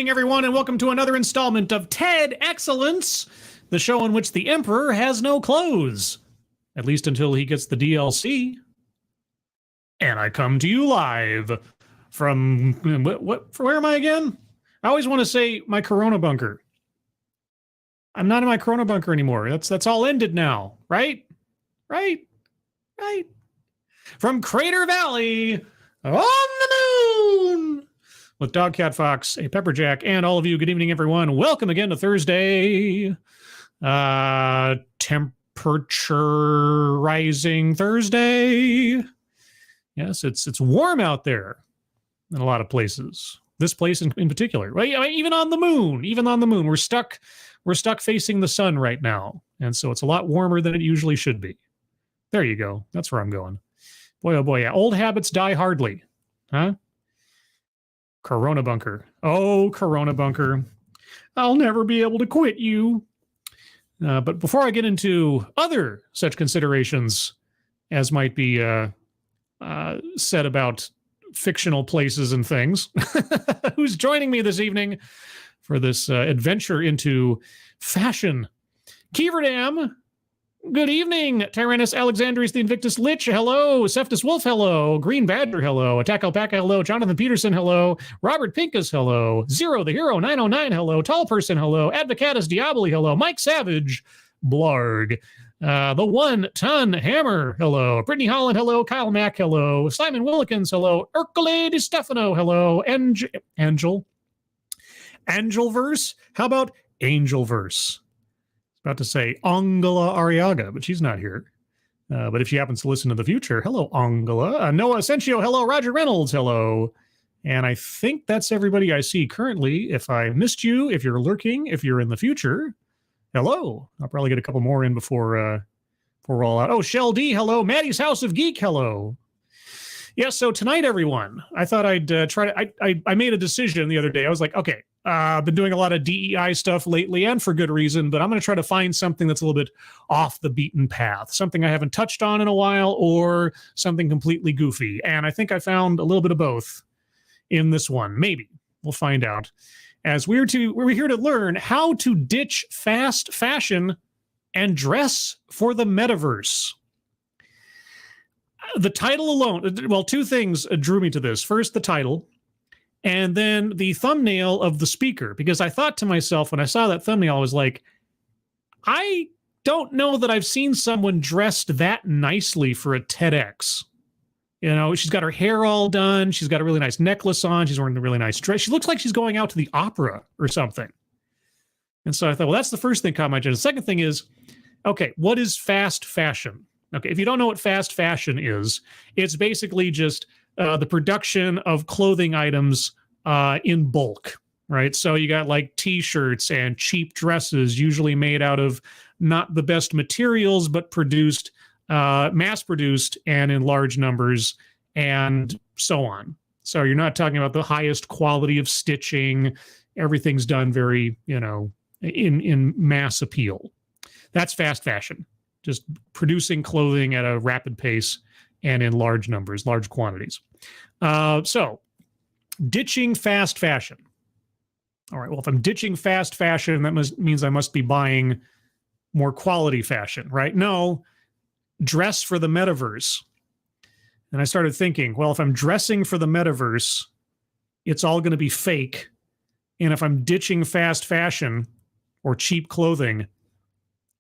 evening, everyone, and welcome to another installment of TED Excellence, the show in which the Emperor has no clothes, at least until he gets the DLC. And I come to you live from, where am I again? I always want to say my Corona bunker. I'm not in my Corona bunker anymore. That's all ended now, right? Right. From Crater Valley on the moon with Dog Cat Fox, a Pepperjack, and all of you. Good evening, everyone. Welcome again to Thursday. Temperature rising Thursday. Yes, it's warm out there in a lot of places. This place in particular, right? Even on the moon, we're stuck facing the sun right now, and so it's a lot warmer than it usually should be. There you go. That's where I'm going. Boy, oh boy, yeah. Old habits die hardly, huh? Corona bunker. Oh, Corona bunker. I'll never be able to quit you. But before I get into other such considerations as might be said about fictional places and things, who's joining me this evening for this adventure into fashion? Keeverdam. Good evening. Tyrannus Alexandrius the Invictus Lich, hello. Cephtus Wolf, hello. Green Badger, hello. Attack Alpaca, hello. Jonathan Peterson, hello. Robert Pincus, hello. Zero the Hero 909, hello. Tall Person, hello. Advocatus Diaboli, hello. Mike Savage, Blarg. The One Ton Hammer, hello. Brittany Holland, hello. Kyle Mack, hello. Simon Willikins, hello. Ercole Di Stefano, hello. Angelverse? How about Angelverse? About to say Angela Arriaga, but she's not here. But if she happens to listen to the future, hello, Angela. Noah Asensio, hello. Roger Reynolds, hello. And I think that's everybody I see currently. If I missed you, if you're lurking, if you're in the future, hello. I'll probably get a couple more in before we're all out. Oh, Shell D, hello. Maddie's House of Geek, hello. Yeah, so tonight, everyone, I thought I'd try to... I made a decision the other day. I was like, okay, I've been doing a lot of DEI stuff lately, and for good reason, but I'm going to try to find something that's a little bit off the beaten path, something I haven't touched on in a while, or something completely goofy. And I think I found a little bit of both in this one. Maybe. We'll find out. As we're here to learn how to ditch fast fashion and dress for the metaverse. The title alone, well, two things drew me to this. First, the title, and then the thumbnail of the speaker, because I thought to myself when I saw that thumbnail, I was like, I don't know that I've seen someone dressed that nicely for a TEDx. You know, she's got her hair all done. She's got a really nice necklace on. She's wearing a really nice dress. She looks like she's going out to the opera or something. And so I thought, well, that's the first thing caught my attention. The second thing is, okay, what is fast fashion? Okay, if you don't know what fast fashion is, it's basically just the production of clothing items in bulk, right? So you got like T-shirts and cheap dresses, usually made out of not the best materials, but produced, mass-produced and in large numbers, and so on. So you're not talking about the highest quality of stitching. Everything's done very, in mass appeal. That's fast fashion. Just producing clothing at a rapid pace and in large numbers, large quantities. So, ditching fast fashion. All right, well, if I'm ditching fast fashion, that means I must be buying more quality fashion, right? No, dress for the metaverse. And I started thinking, well, if I'm dressing for the metaverse, it's all going to be fake. And if I'm ditching fast fashion or cheap clothing,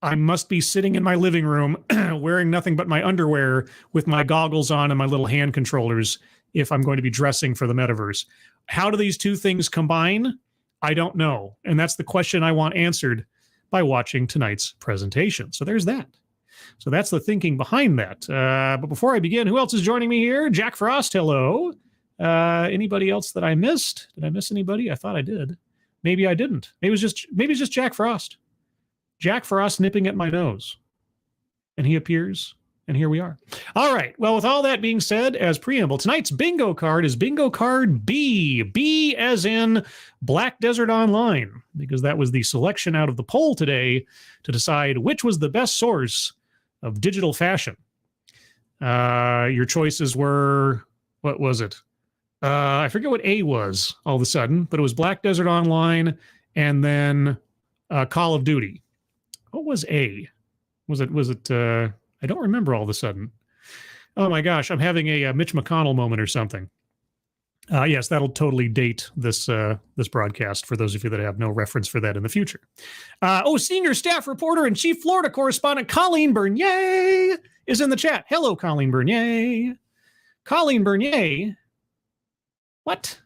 I must be sitting in my living room wearing nothing but my underwear with my goggles on and my little hand controllers if I'm going to be dressing for the metaverse. How do these two things combine? I don't know. And that's the question I want answered by watching tonight's presentation. So there's that. So that's the thinking behind that. But before I begin, who else is joining me here? Jack Frost, hello. Anybody else that I missed? Did I miss anybody? I thought I did. Maybe I didn't. Maybe it's just Jack Frost. Jack Frost nipping at my nose. And he appears, and here we are. All right. Well, with all that being said, as preamble, tonight's bingo card is bingo card B. B as in Black Desert Online, because that was the selection out of the poll today to decide which was the best source of digital fashion. Your choices were, what was it? I forget what A was all of a sudden, but it was Black Desert Online and then Call of Duty. What was A? Was it I don't remember all of a sudden. Oh my gosh, I'm having a Mitch McConnell moment or something. Yes, that'll totally date this broadcast for those of you that have no reference for that in the future. Senior staff reporter and chief Florida correspondent Colleen Bernier is in the chat. Hello, Colleen Bernier. Colleen Bernier, what?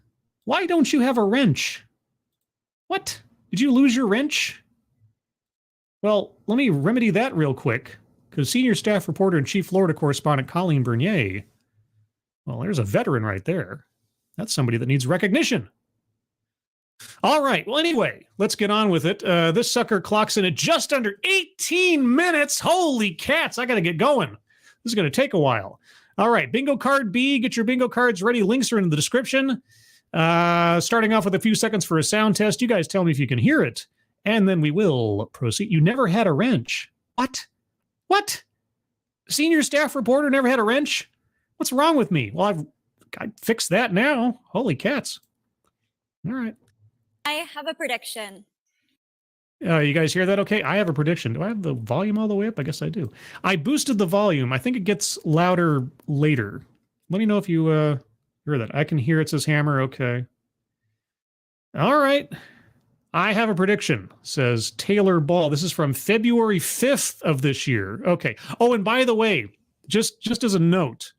Why don't you have a wrench? What? Did you lose your wrench? Well, let me remedy that real quick, because senior staff reporter and chief Florida correspondent Colleen Bernier, well, there's a veteran right there. That's somebody that needs recognition. All right. Well, anyway, let's get on with it. This sucker clocks in at just under 18 minutes. Holy cats. I got to get going. This is going to take a while. All right. Bingo card B. Get your bingo cards ready. Links are in the description. Starting off with a few seconds for a sound test. You guys tell me if you can hear it, and then we will proceed. You never had a wrench. What? What? Senior staff reporter never had a wrench? What's wrong with me? Well, I fixed that now. Holy cats. All right. I have a prediction. You guys hear that okay? I have a prediction. Do I have the volume all the way up? I guess I do. I boosted the volume. I think it gets louder later. Let me know if you hear that. I can hear it says hammer. Okay. All right. I have a prediction, says Taylor Ball. This is from February 5th of this year. Okay. Oh, and by the way, just as a note,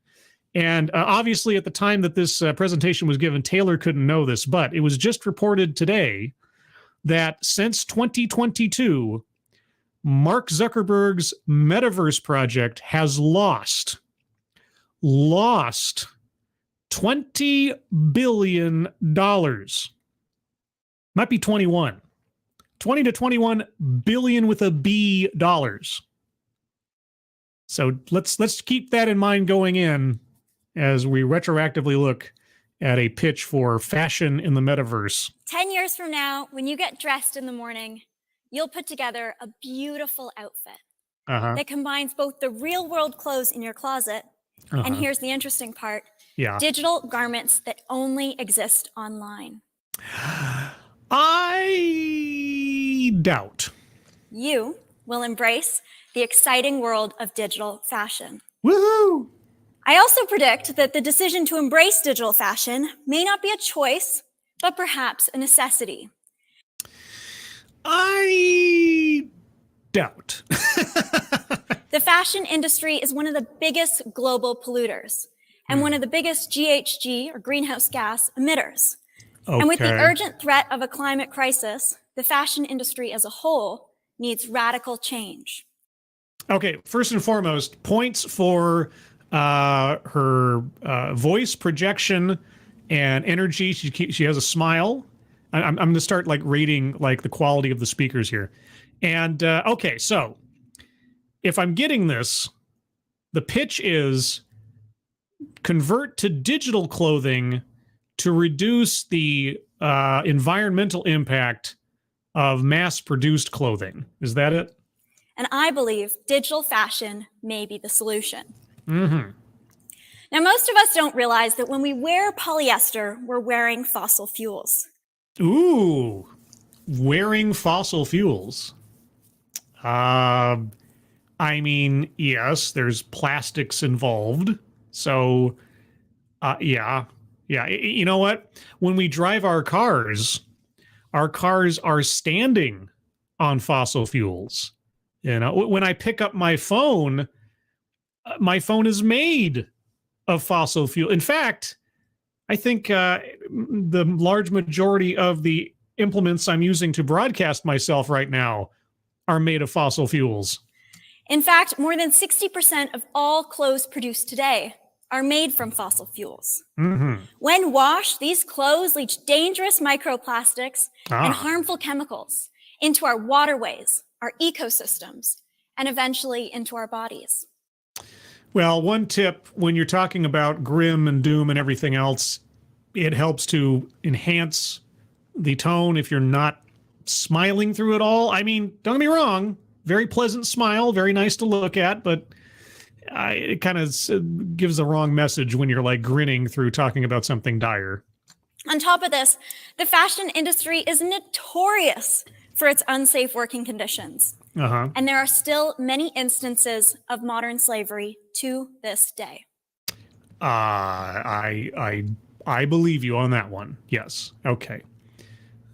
and obviously at the time that this presentation was given, Taylor couldn't know this, but it was just reported today that since 2022, Mark Zuckerberg's Metaverse project has lost $20 billion. Might be 21. 20 to 21 billion with a B dollars. So let's keep that in mind going in as we retroactively look at a pitch for fashion in the metaverse. 10 years from now, when you get dressed in the morning, you'll put together a beautiful outfit that combines both the real world clothes in your closet, and here's the interesting part, digital garments that only exist online. I doubt. You will embrace the exciting world of digital fashion. Woohoo! I also predict that the decision to embrace digital fashion may not be a choice, but perhaps a necessity. I doubt. The fashion industry is one of the biggest global polluters and one of the biggest GHG or greenhouse gas emitters. Okay. And with the urgent threat of a climate crisis, the fashion industry as a whole needs radical change. Okay, first and foremost, points for her voice projection and energy. She has a smile. I'm going to start rating the quality of the speakers here. And okay, so if I'm getting this, the pitch is convert to digital clothing to reduce the environmental impact of mass-produced clothing. Is that it? And I believe digital fashion may be the solution. Mm-hmm. Now, most of us don't realize that when we wear polyester, we're wearing fossil fuels. Ooh, wearing fossil fuels. I mean, yes, there's plastics involved. So, yeah. You know what? When we drive our cars are standing on fossil fuels. You know, when I pick up my phone is made of fossil fuel. In fact, I think the large majority of the implements I'm using to broadcast myself right now are made of fossil fuels. In fact, more than 60% of all clothes produced today are made from fossil fuels. Mm-hmm. When washed, these clothes leach dangerous microplastics and harmful chemicals into our waterways, our ecosystems, and eventually into our bodies. Well, one tip when you're talking about grim and doom and everything else, it helps to enhance the tone if you're not smiling through it all. I mean, don't get me wrong, very pleasant smile, very nice to look at, but it kind of gives the wrong message when you're like grinning through talking about something dire. On top of this, the fashion industry is notorious for its unsafe working conditions. And there are still many instances of modern slavery to this day. I believe you on that one. Yes. Okay.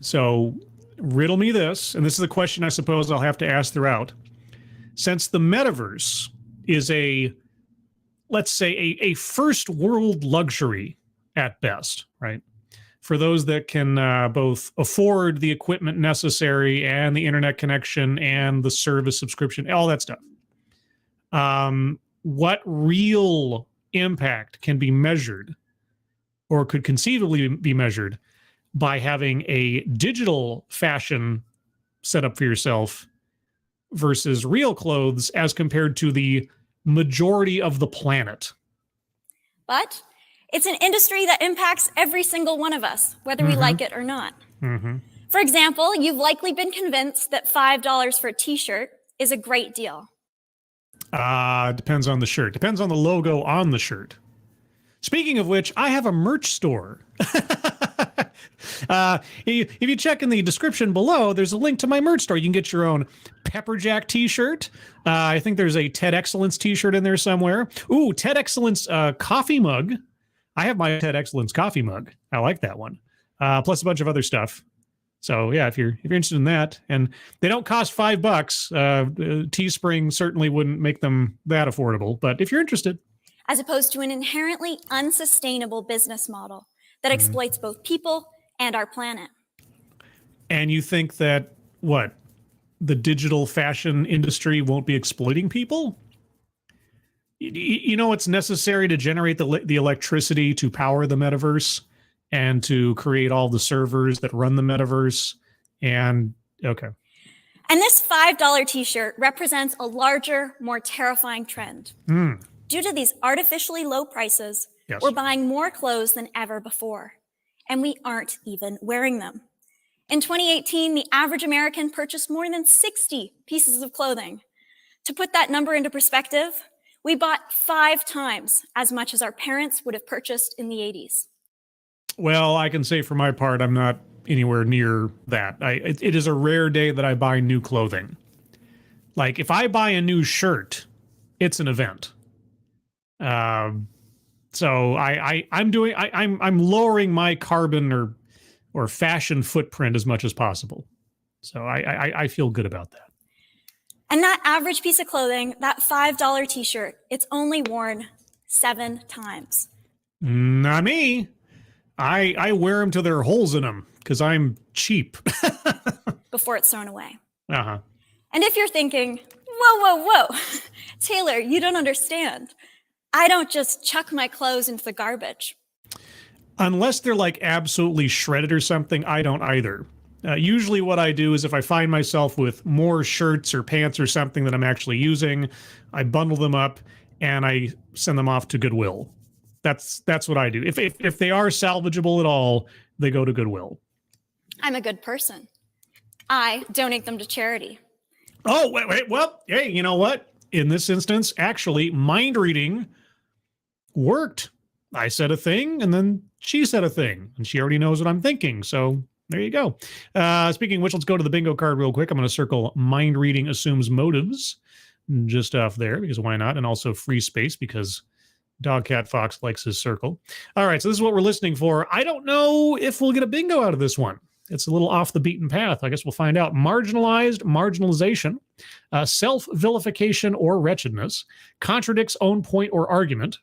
So riddle me this, and this is a question I suppose I'll have to ask throughout. Since the metaverse is let's say a first world luxury at best, right? For those that can both afford the equipment necessary and the internet connection and the service subscription, all that stuff. What real impact can be measured or could conceivably be measured by having a digital fashion set up for yourself versus real clothes as compared to the majority of the planet? But it's an industry that impacts every single one of us, whether we like it or not. For example, you've likely been convinced that $5 for a t-shirt is a great deal. Depends on the shirt. Depends on the logo on the shirt. Speaking of which, I have a merch store. If you check in the description below, there's a link to my merch store. You can get your own Pepperjack t-shirt. I think there's a Ted Excellence t-shirt in there somewhere. Ooh, Ted Excellence coffee mug. I have my Ted Excellence coffee mug. I like that one. Plus a bunch of other stuff. So yeah, if you're interested in that, and they don't cost $5, Teespring certainly wouldn't make them that affordable. But if you're interested, as opposed to an inherently unsustainable business model that exploits both people and our planet. And you think that what, the digital fashion industry won't be exploiting people? You know what's necessary to generate the electricity to power the metaverse and to create all the servers that run the metaverse? And okay. And this $5 t-shirt represents a larger, more terrifying trend. Due to these artificially low prices, we're buying more clothes than ever before, and we aren't even wearing them. In 2018, the average American purchased more than 60 pieces of clothing. To put that number into perspective, we bought 5 times as much as our parents would have purchased in the 80s. Well, I can say for my part, I'm not anywhere near that. It is a rare day that I buy new clothing. Like if I buy a new shirt, it's an event. So I'm lowering my carbon or fashion footprint as much as possible. So I feel good about that. And that average piece of clothing, that $5 t-shirt, it's only worn 7 times. Not me. I wear them till there are holes in them because I'm cheap. Before it's thrown away. And if you're thinking, whoa, Taylor, you don't understand. I don't just chuck my clothes into the garbage. Unless they're like absolutely shredded or something, I don't either. Usually what I do is if I find myself with more shirts or pants or something that I'm actually using, I bundle them up and I send them off to Goodwill. That's what I do. If they are salvageable at all, they go to Goodwill. I'm a good person. I donate them to charity. Oh, wait. Well, hey, you know what? In this instance, actually, mind reading worked. I said a thing, and then she said a thing, and she already knows what I'm thinking. So there you go. Speaking of which, let's go to the bingo card real quick. I'm going to circle mind reading assumes motives just off there, because why not? And also free space, because Dog Cat Fox likes his circle. All right, so this is what we're listening for. I don't know if we'll get a bingo out of this one. It's a little off the beaten path. I guess we'll find out. Marginalization, self-vilification or wretchedness, contradicts own point or argument.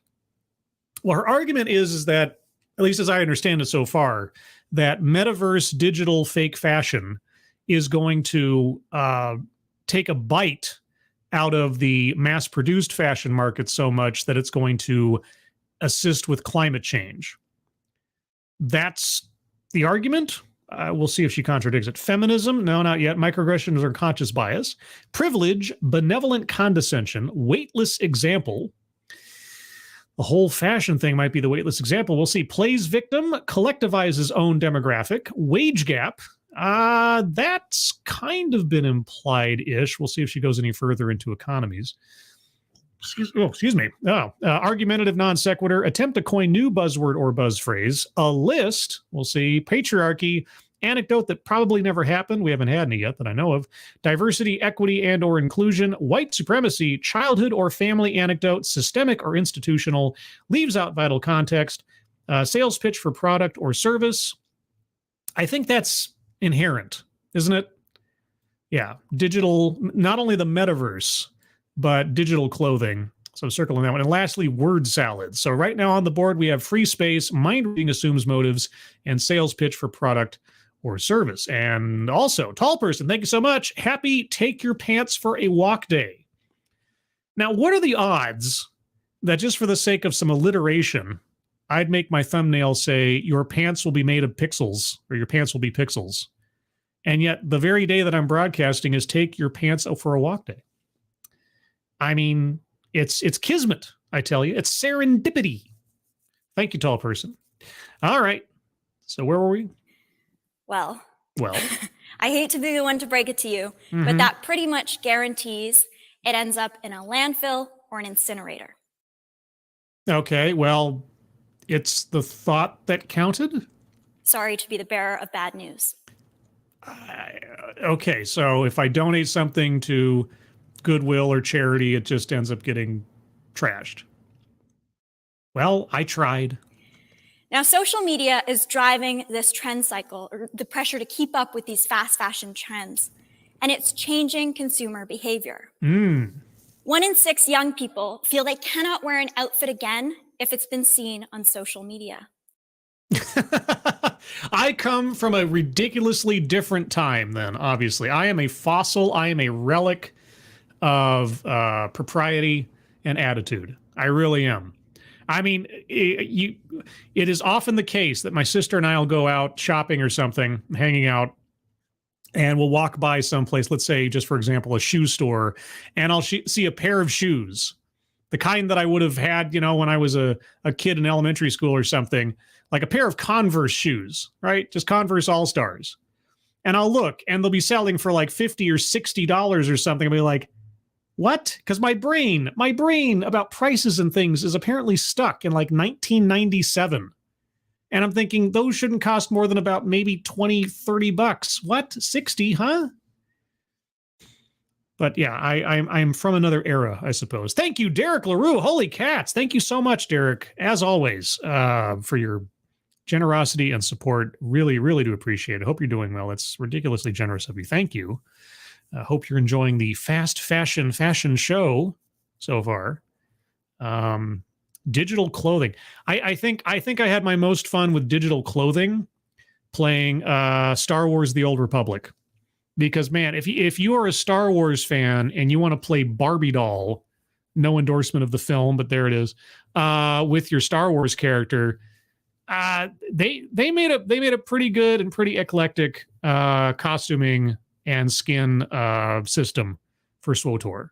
Well, her argument is that, at least as I understand it so far, that metaverse digital fake fashion is going to take a bite out of the mass-produced fashion market so much that it's going to assist with climate change. That's the argument. We'll see if she contradicts it. Feminism, no, not yet. Microaggressions or conscious bias. Privilege, benevolent condescension, weightless example. The whole fashion thing might be the weightless example. We'll see. Plays victim, collectivizes own demographic. Wage gap. That's kind of been implied-ish. We'll see if she goes any further into economies. excuse me. Argumentative non sequitur. Attempt to coin new buzzword or buzz phrase. A list. We'll see. Patriarchy. Anecdote that probably never happened. We haven't had any yet that I know of. Diversity, equity, and or inclusion. White supremacy. Childhood or family anecdote. Systemic or institutional. Leaves out vital context. Sales pitch for product or service. I think that's inherent, isn't it? Yeah. Digital, not only the metaverse, but digital clothing. So circling that one. And lastly, word salad. So right now on the board, we have free space, mind reading assumes motives, and sales pitch for product or service. And also, tall person, thank you so much. Happy Take Your Pants for a Walk Day. Now, what are the odds that just for the sake of some alliteration, I'd make my thumbnail say, your pants will be made of pixels, or your pants will be pixels. And yet the very day that I'm broadcasting is Take Your Pants Out for a Walk Day. I mean, it's kismet, I tell you. It's serendipity. Thank you, tall person. All right. So where were we? Well, I hate to be the one to break it to you, but that pretty much guarantees it ends up in a landfill or an incinerator. Okay, well, it's the thought that counted? Sorry to be the bearer of bad news. Okay, so if I donate something to Goodwill or charity, it just ends up getting trashed. Well, I tried. Now, social media is driving this trend cycle, or the pressure to keep up with these fast fashion trends, and it's changing consumer behavior. 1 in 6 young people feel they cannot wear an outfit again if it's been seen on social media. I come from a ridiculously different time then, obviously. I am a fossil. I am a relic of propriety and attitude. I really am. I mean, it is often the case that my sister and I will go out shopping or something, hanging out, and we'll walk by someplace, let's say, just for example, a shoe store, and I'll see a pair of shoes, the kind that I would have had, you know, when I was a kid in elementary school or something, like a pair of Converse shoes, right? Just Converse All-Stars. And I'll look, and they'll be selling for like $50 or $60 or something. I'll be like, what? Because my brain about prices and things is apparently stuck in like 1997. And I'm thinking those shouldn't cost more than about maybe 20, 30 bucks. What? 60, huh? But yeah, I'm from another era, I suppose. Thank you, Derek LaRue. Holy cats. Thank you so much, Derek, as always, for your generosity and support. Really, really do appreciate it. Hope you're doing well. It's ridiculously generous of you. Thank you. Hope you're enjoying the fast fashion show so far. Digital clothing. I think I had my most fun with digital clothing playing Star Wars: The Old Republic. Because man, if you are a Star Wars fan and you want to play Barbie doll, no endorsement of the film, but there it is, with your Star Wars character, they made a pretty good and pretty eclectic costuming and skin system for SWTOR.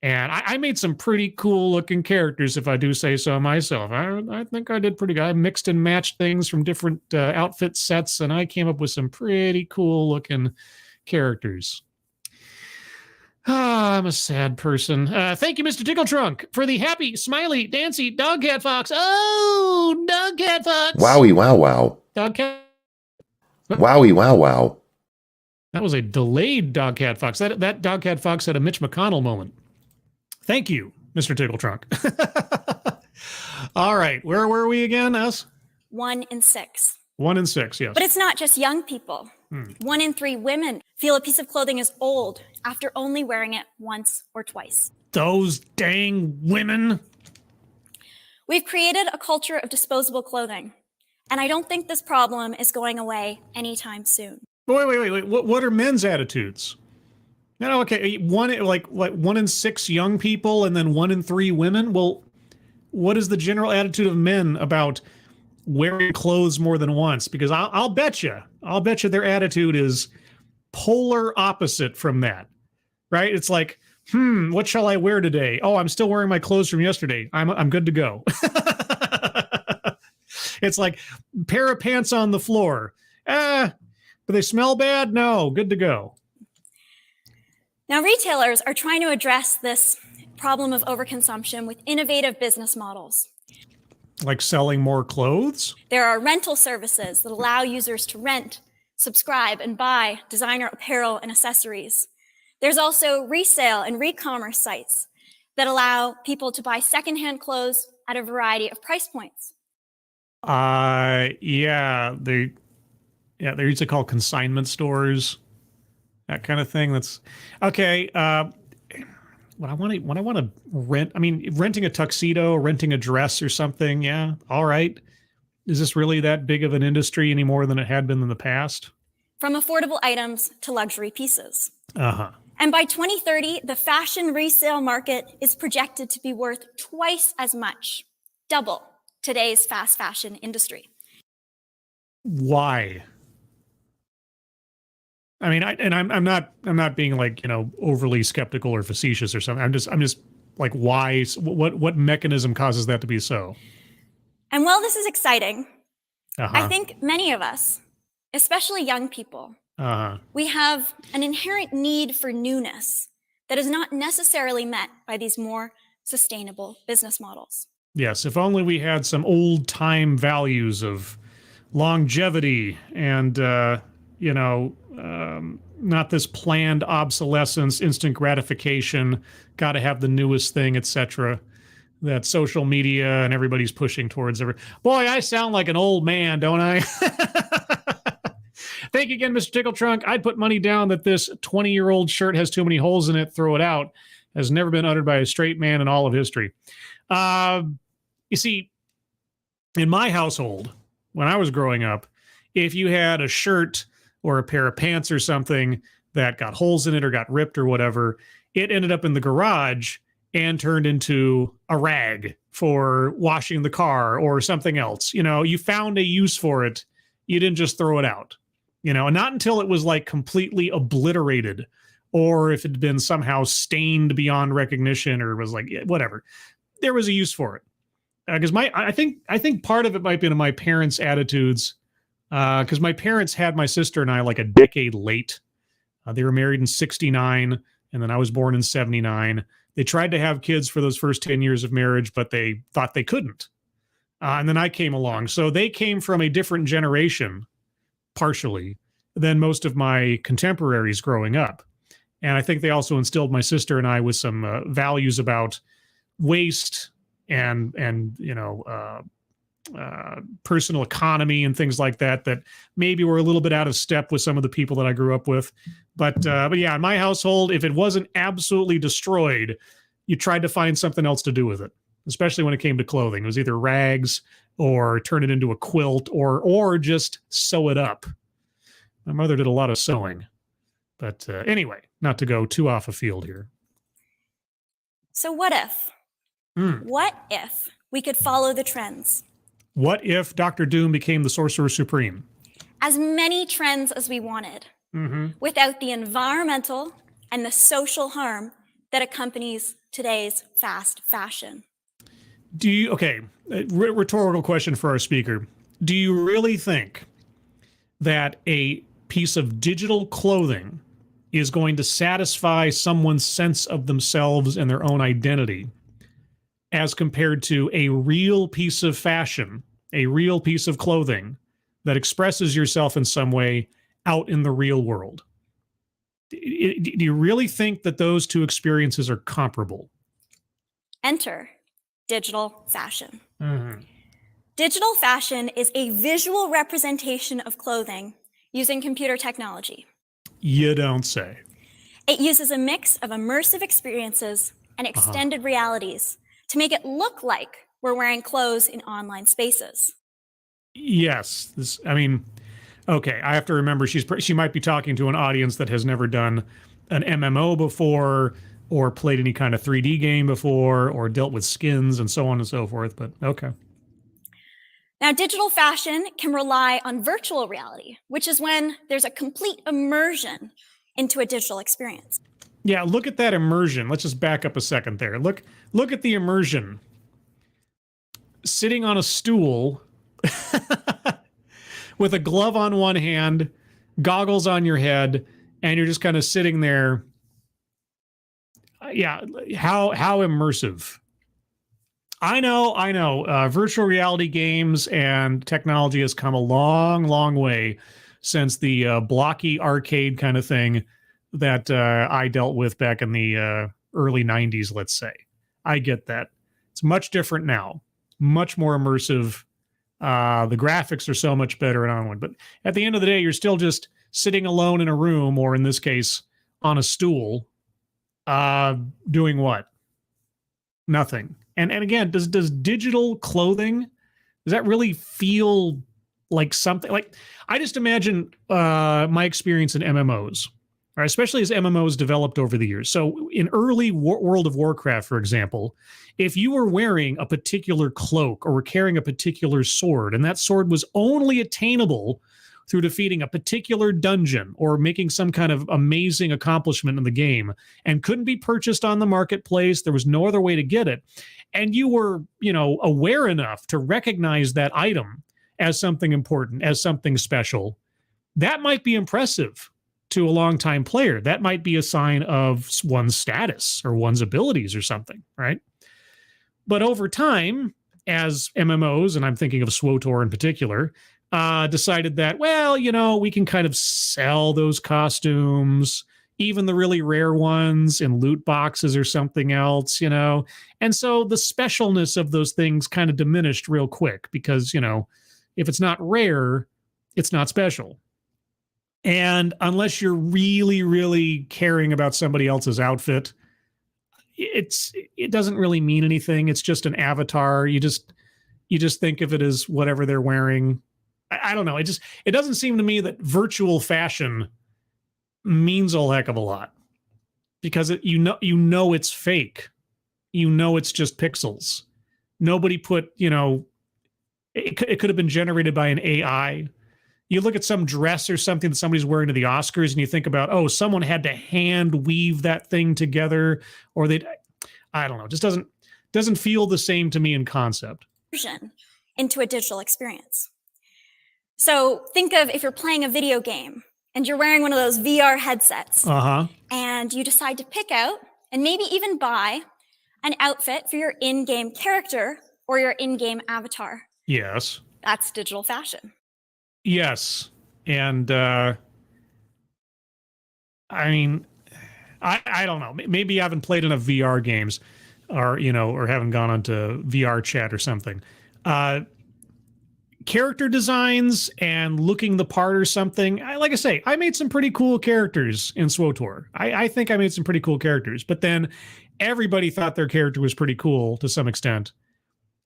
And I made some pretty cool looking characters, if I do say so myself. I think I did pretty good. I mixed and matched things from different outfit sets, and I came up with some pretty cool looking characters. I'm a sad person. Thank you, Mr. Tickletrunk, for the happy, smiley, dancy dog cat fox. Oh, dog cat fox. Wowie, wow, wow. Dog cat. Wowie, wow, wow. That was a delayed dog cat fox. That dog cat fox had a Mitch McConnell moment. Thank you, Mr. Tickletrunk. All right, where were we again, us? 1 in 6. 1 in 6, yes. But it's not just young people. 1 in 3 women feel a piece of clothing is old after only wearing it once or twice. Those dang women. We've created a culture of disposable clothing, and I don't think this problem is going away anytime soon. Wait. What are men's attitudes? No, okay. 1 in 6 young people and then 1 in 3 women. Well, what is the general attitude of men about wearing clothes more than once? Because I'll bet you their attitude is polar opposite from that, right? It's like, what shall I wear today? Oh, I'm still wearing my clothes from yesterday. I'm good to go. It's like pair of pants on the floor. Do they smell bad? No, good to go. Now, retailers are trying to address this problem of overconsumption with innovative business models. Like selling more clothes? There are rental services that allow users to rent, subscribe, and buy designer apparel and accessories. There's also resale and re-commerce sites that allow people to buy secondhand clothes at a variety of price points. Yeah, they used to call consignment stores, that kind of thing. That's okay. When I want to rent, I mean, renting a tuxedo, renting a dress or something. Yeah. All right. Is this really that big of an industry any more than it had been in the past? From affordable items to luxury pieces. Uh-huh. And by 2030, the fashion resale market is projected to be worth twice as much, double today's fast fashion industry. Why? I mean, I'm not being like, overly skeptical or facetious or something. I'm just like, why? What mechanism causes that to be so? And while this is exciting, Uh-huh. I think many of us, especially young people, we have an inherent need for newness that is not necessarily met by these more sustainable business models. Yes, if only we had some old time values of longevity and not this planned obsolescence, instant gratification, got to have the newest thing, etc. That social media and everybody's pushing towards. Boy, I sound like an old man, don't I? Thank you again, Mr. Tickle Trunk. I'd put money down that this 20-year-old shirt has too many holes in it. Throw it out. Has never been uttered by a straight man in all of history. You see, in my household, when I was growing up, if you had a shirt or a pair of pants or something that got holes in it or got ripped or whatever, it ended up in the garage and turned into a rag for washing the car or something else. You found a use for it. You didn't just throw it out. And not until it was like completely obliterated, or if it had been somehow stained beyond recognition, or was like whatever, there was a use for it. Because I think part of it might be in my parents' attitudes. Because my parents had my sister and I like a decade late. They were married in 1969, and then I was born in 1979. They tried to have kids for those first 10 years of marriage, but they thought they couldn't. And then I came along. So they came from a different generation, partially, than most of my contemporaries growing up. And I think they also instilled my sister and I with some values about waste and personal economy and things like that maybe were a little bit out of step with some of the people that I grew up with. But yeah, in my household, if it wasn't absolutely destroyed, you tried to find something else to do with it, especially when it came to clothing. It was either rags or turn it into a quilt or just sew it up. My mother did a lot of sewing. But anyway, not to go too off a field here. So what if? What if we could follow the trends? What if Dr. Doom became the Sorcerer Supreme? As many trends as we wanted, without the environmental and the social harm that accompanies today's fast fashion. Rhetorical question for our speaker. Do you really think that a piece of digital clothing is going to satisfy someone's sense of themselves and their own identity as compared to a real piece of fashion, a real piece of clothing that expresses yourself in some way out in the real world? Do you really think that those two experiences are comparable? Enter digital fashion. Digital fashion is a visual representation of clothing using computer technology. You don't say. It uses a mix of immersive experiences and extended realities to make it look like we're wearing clothes in online spaces. Yes. Okay, I have to remember she might be talking to an audience that has never done an MMO before or played any kind of 3D game before or dealt with skins and so on and so forth, but okay. Now, digital fashion can rely on virtual reality, which is when there's a complete immersion into a digital experience. Yeah, look at that immersion. Let's just back up a second there. Look at the immersion. Sitting on a stool with a glove on one hand, goggles on your head, and you're just kind of sitting there. yeah, how immersive. I know. Virtual reality games and technology has come a long, long way since the blocky arcade kind of thing that I dealt with back in the early 90s, let's say. I get that. It's much different now, much more immersive. The graphics are so much better and on one. But at the end of the day, you're still just sitting alone in a room, or in this case, on a stool, doing what? Nothing. And again, does digital clothing, does that really feel like something? Like, I just imagine my experience in MMOs, right? Especially as MMOs developed over the years. So in early World of Warcraft, for example, if you were wearing a particular cloak or were carrying a particular sword, and that sword was only attainable through defeating a particular dungeon or making some kind of amazing accomplishment in the game, and couldn't be purchased on the marketplace, there was no other way to get it, and you were, aware enough to recognize that item as something important, as something special, that might be impressive to a longtime player. That might be a sign of one's status or one's abilities or something, right? But over time, as MMOs, and I'm thinking of SWTOR in particular, decided that, well, we can kind of sell those costumes, even the really rare ones, in loot boxes or something else, And so the specialness of those things kind of diminished real quick because, if it's not rare, it's not special. And unless you're really, really caring about somebody else's outfit, it doesn't really mean anything. It's just an avatar. You just think of it as whatever they're wearing. I don't know. It doesn't seem to me that virtual fashion means a heck of a lot, because it's fake. It's just pixels. Nobody put, it could have been generated by an AI. You look at some dress or something that somebody's wearing to the Oscars, and you think about, oh, someone had to hand weave that thing together, or I don't know. It just doesn't feel the same to me in concept. Into a digital experience. So think of if you're playing a video game and you're wearing one of those VR headsets, and you decide to pick out and maybe even buy an outfit for your in-game character or your in-game avatar. Yes. That's digital fashion. Yes. And I mean, I don't know. Maybe you haven't played enough VR games, or haven't gone onto VR chat or something. Character designs and looking the part or something. Like I say, I made some pretty cool characters in SWTOR. I think I made some pretty cool characters, but then everybody thought their character was pretty cool to some extent.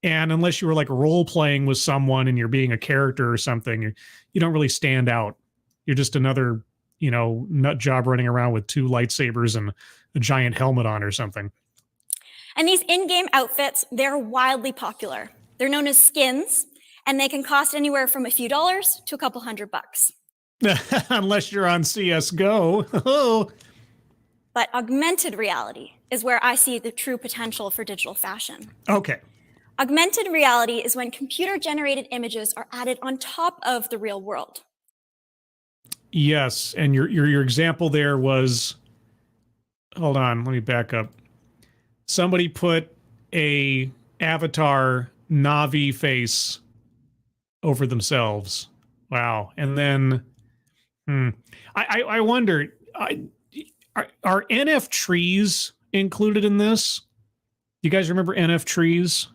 And unless you were like role playing with someone and you're being a character or something, you don't really stand out. You're just another, nut job running around with 2 lightsabers and a giant helmet on or something. And these in-game outfits, they're wildly popular. They're known as skins, and they can cost anywhere from a few dollars to a couple $100. Unless you're on CSGO. But augmented reality is where I see the true potential for digital fashion. Okay. Augmented reality is when computer-generated images are added on top of the real world. Yes, and your example there was, hold on, let me back up. Somebody put a avatar Na'vi face over themselves. Wow. And then, I wonder, are NF trees included in this? You guys remember NF trees?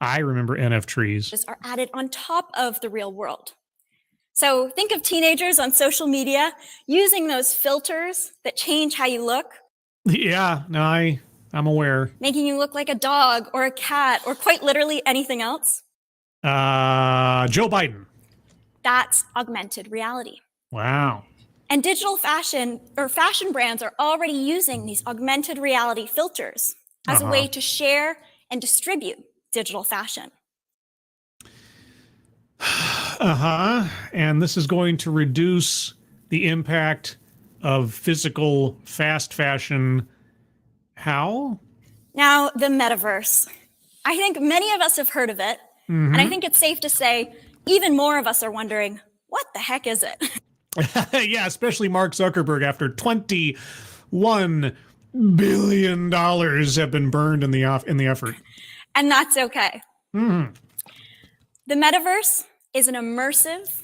I remember NF trees. Are added on top of the real world. So think of teenagers on social media using those filters that change how you look. Yeah, no, I'm aware. Making you look like a dog or a cat or quite literally anything else. Joe Biden. That's augmented reality. Wow. And digital fashion or fashion brands are already using these augmented reality filters as a way to share and distribute digital fashion. And this is going to reduce the impact of physical fast fashion. How? Now, the metaverse. I think many of us have heard of it. And I think it's safe to say even more of us are wondering, what the heck is it? Yeah, especially Mark Zuckerberg after 21 billion have been burned in the effort. And that's okay. Mm-hmm. The metaverse is an immersive,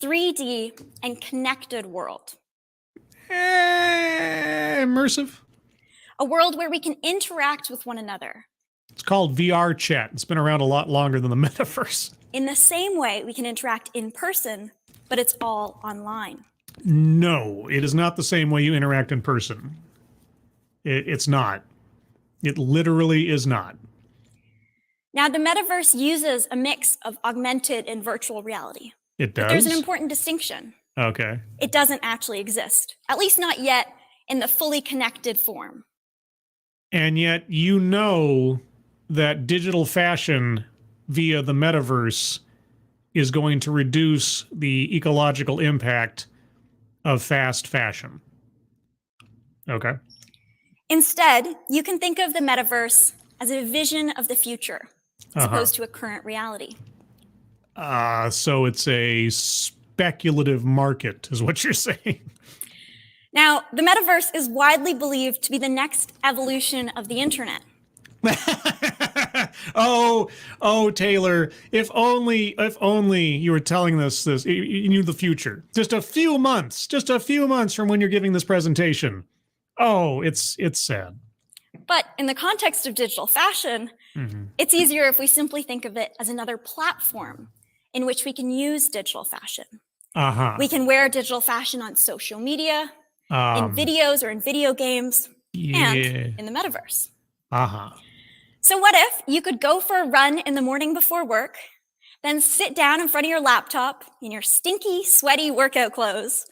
3D, and connected world. Immersive? A world where we can interact with one another. It's called VR chat. It's been around a lot longer than the metaverse. In the same way we can interact in person, but it's all online. No, it is not the same way you interact in person. It's not. It literally is not. Now, the metaverse uses a mix of augmented and virtual reality. It does? But there's an important distinction. Okay. It doesn't actually exist, at least not yet in the fully connected form. And yet you know that digital fashion via the metaverse is going to reduce the ecological impact of fast fashion. Okay. Instead, you can think of the metaverse as a vision of the future, as opposed to a current reality. So it's a speculative market, is what you're saying. Now, the metaverse is widely believed to be the next evolution of the internet. oh, Taylor, if only you were telling us this, you knew the future. Just a few months from when you're giving this presentation. Oh, it's sad. But in the context of digital fashion, it's easier if we simply think of it as another platform in which we can use digital fashion. We can wear digital fashion on social media, in videos or in video games, and in the metaverse. So what if you could go for a run in the morning before work, then sit down in front of your laptop in your stinky, sweaty workout clothes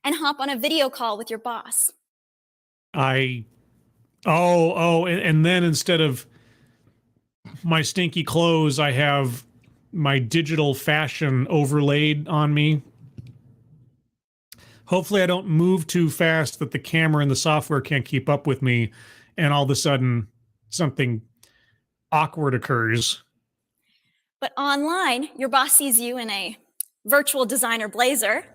and hop on a video call with your boss? And then instead of my stinky clothes, I have my digital fashion overlaid on me. Hopefully I don't move too fast that the camera and the software can't keep up with me, and all of a sudden something awkward occurs. But online, your boss sees you in a virtual designer blazer,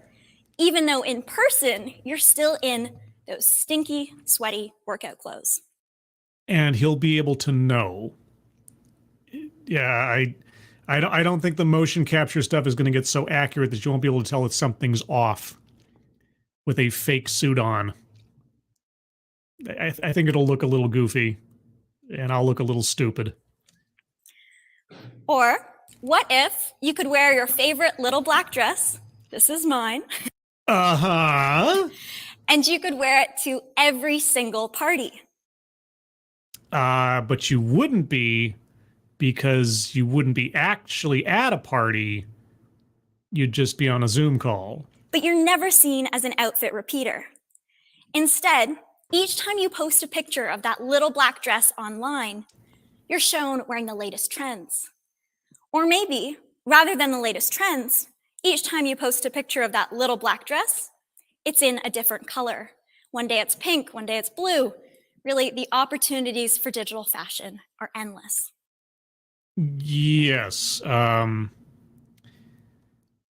even though in person, you're still in those stinky, sweaty workout clothes. And he'll be able to know. Yeah, I don't think the motion capture stuff is going to get so accurate that you won't be able to tell if something's off with a fake suit on. I think it'll look a little goofy, and I'll look a little stupid. Or what if you could wear your favorite little black dress? This is mine. And you could wear it to every single party. But you wouldn't be, because you wouldn't be actually at a party. You'd just be on a Zoom call. But you're never seen as an outfit repeater. Instead, each time you post a picture of that little black dress online, you're shown wearing the latest trends. Or maybe, rather than the latest trends, each time you post a picture of that little black dress, it's in a different color. One day it's pink, one day it's blue. Really, the opportunities for digital fashion are endless. Yes.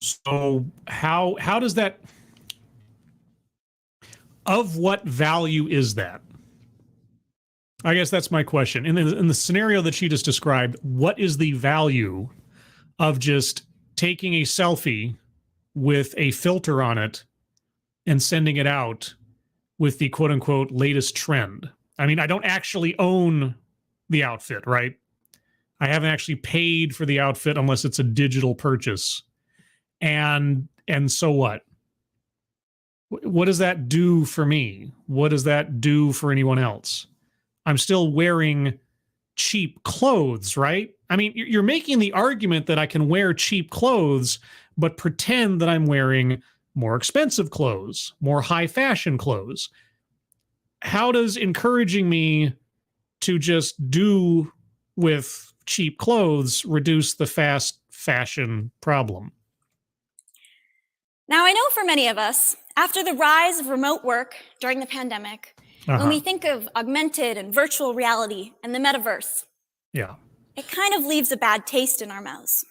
So how does that, of what value is that? I guess that's my question. In the scenario that she just described, what is the value of just taking a selfie with a filter on it and sending it out with the quote unquote latest trend? I mean, I don't actually own the outfit, right? I haven't actually paid for the outfit unless it's a digital purchase. And so what? What does that do for me? What does that do for anyone else? I'm still wearing cheap clothes, right? I mean, you're making the argument that I can wear cheap clothes, but pretend that I'm wearing more expensive clothes, more high fashion clothes. How does encouraging me to just do with cheap clothes reduce the fast fashion problem? Now, I know for many of us, after the rise of remote work during the pandemic, when we think of augmented and virtual reality and the metaverse, it kind of leaves a bad taste in our mouths.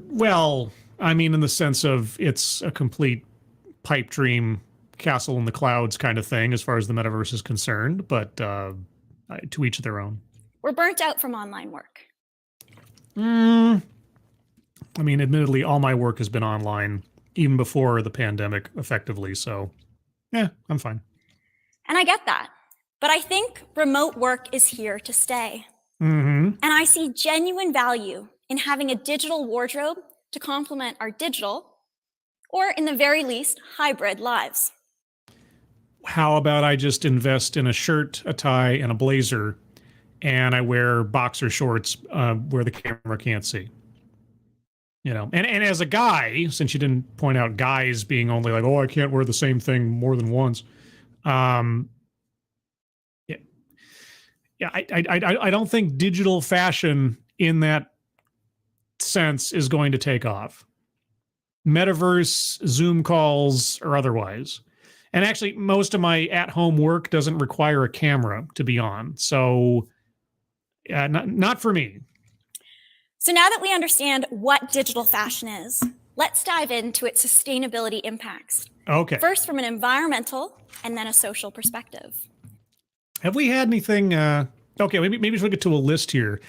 Well, I mean, in the sense of it's a complete pipe dream, castle in the clouds kind of thing as far as the metaverse is concerned, but to each their own. We're burnt out from online work. I mean, admittedly, all my work has been online even before the pandemic, effectively. So, yeah, I'm fine. And I get that. But I think remote work is here to stay. Mm-hmm. And I see genuine value in having a digital wardrobe to complement our digital, or in the very least, hybrid lives. How about I just invest in a shirt, a tie, and a blazer, and I wear boxer shorts where the camera can't see? You know, and as a guy, since you didn't point out guys being only like, oh, I can't wear the same thing more than once. I don't think digital fashion in that sense is going to take off. Metaverse, Zoom calls, or otherwise. And actually, most of my at-home work doesn't require a camera to be on. So, not for me. So now that we understand what digital fashion is, let's dive into its sustainability impacts. Okay. First, from an environmental and then a social perspective. Have we had anything? Okay, maybe we should get to a list here.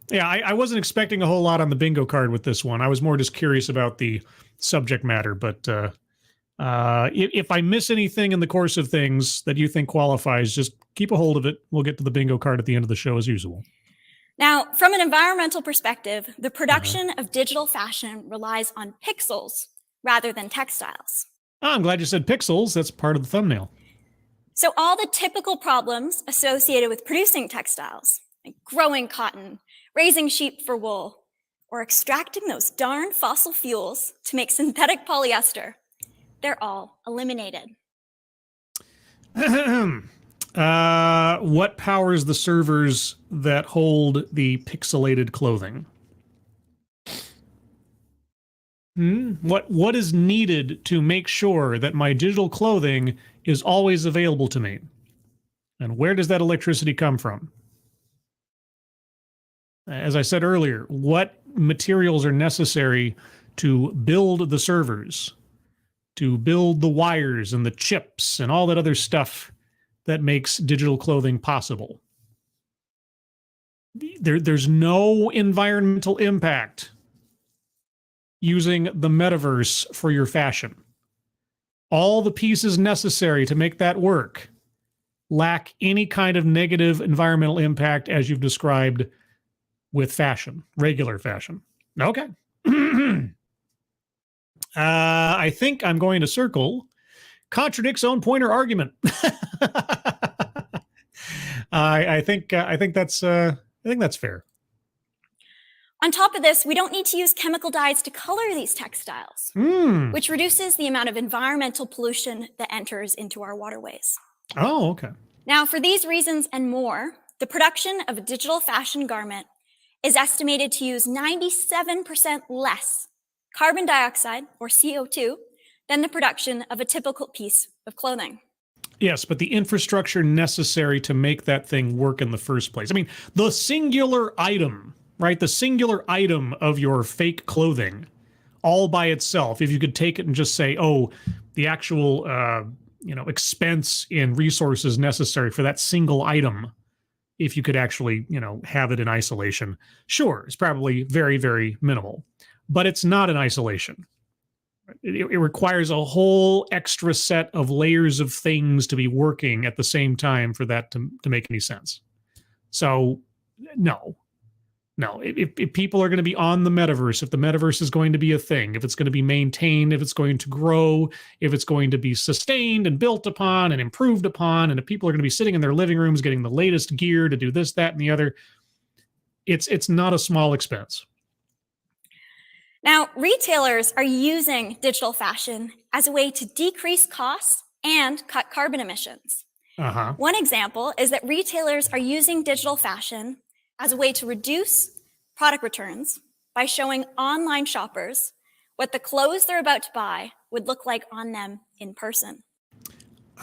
Yeah, I wasn't expecting a whole lot on the bingo card with this one. I was more just curious about the subject matter. But if I miss anything in the course of things that you think qualifies, just keep a hold of it. We'll get to the bingo card at the end of the show as usual. Now, from an environmental perspective, the production of digital fashion relies on pixels rather than textiles. Oh, I'm glad you said pixels. That's part of the thumbnail. So all the typical problems associated with producing textiles, like growing cotton, raising sheep for wool, or extracting those darn fossil fuels to make synthetic polyester, they're all eliminated. What powers the servers that hold the pixelated clothing? What is needed to make sure that my digital clothing is always available to me? And where does that electricity come from? As I said earlier, what materials are necessary to build the servers, to build the wires and the chips and all that other stuff that makes digital clothing possible? There's no environmental impact using the metaverse for your fashion. All the pieces necessary to make that work lack any kind of negative environmental impact as you've described with fashion, regular fashion. Okay. I think I'm going to circle contradicts own pointer argument. I think that's fair. On top of this, we don't need to use chemical dyes to color these textiles, which reduces the amount of environmental pollution that enters into our waterways. Oh, okay. Now, for these reasons and more, the production of a digital fashion garment is estimated to use 97% less carbon dioxide, or CO2, than the production of a typical piece of clothing. Yes, but the infrastructure necessary to make that thing work in the first place. I mean, the singular item, right? The singular item of your fake clothing all by itself, if you could take it and just say, oh, the actual, expense in resources necessary for that single item, if you could actually, have it in isolation, sure, it's probably very, very minimal. But it's not in isolation. It requires a whole extra set of layers of things to be working at the same time for that to make any sense. So, no. If people are going to be on the metaverse, if the metaverse is going to be a thing, if it's going to be maintained, if it's going to grow, if it's going to be sustained and built upon and improved upon, and if people are going to be sitting in their living rooms getting the latest gear to do this, that, and the other, it's not a small expense. Now, retailers are using digital fashion as a way to decrease costs and cut carbon emissions. One example is that retailers are using digital fashion as a way to reduce product returns by showing online shoppers what the clothes they're about to buy would look like on them in person.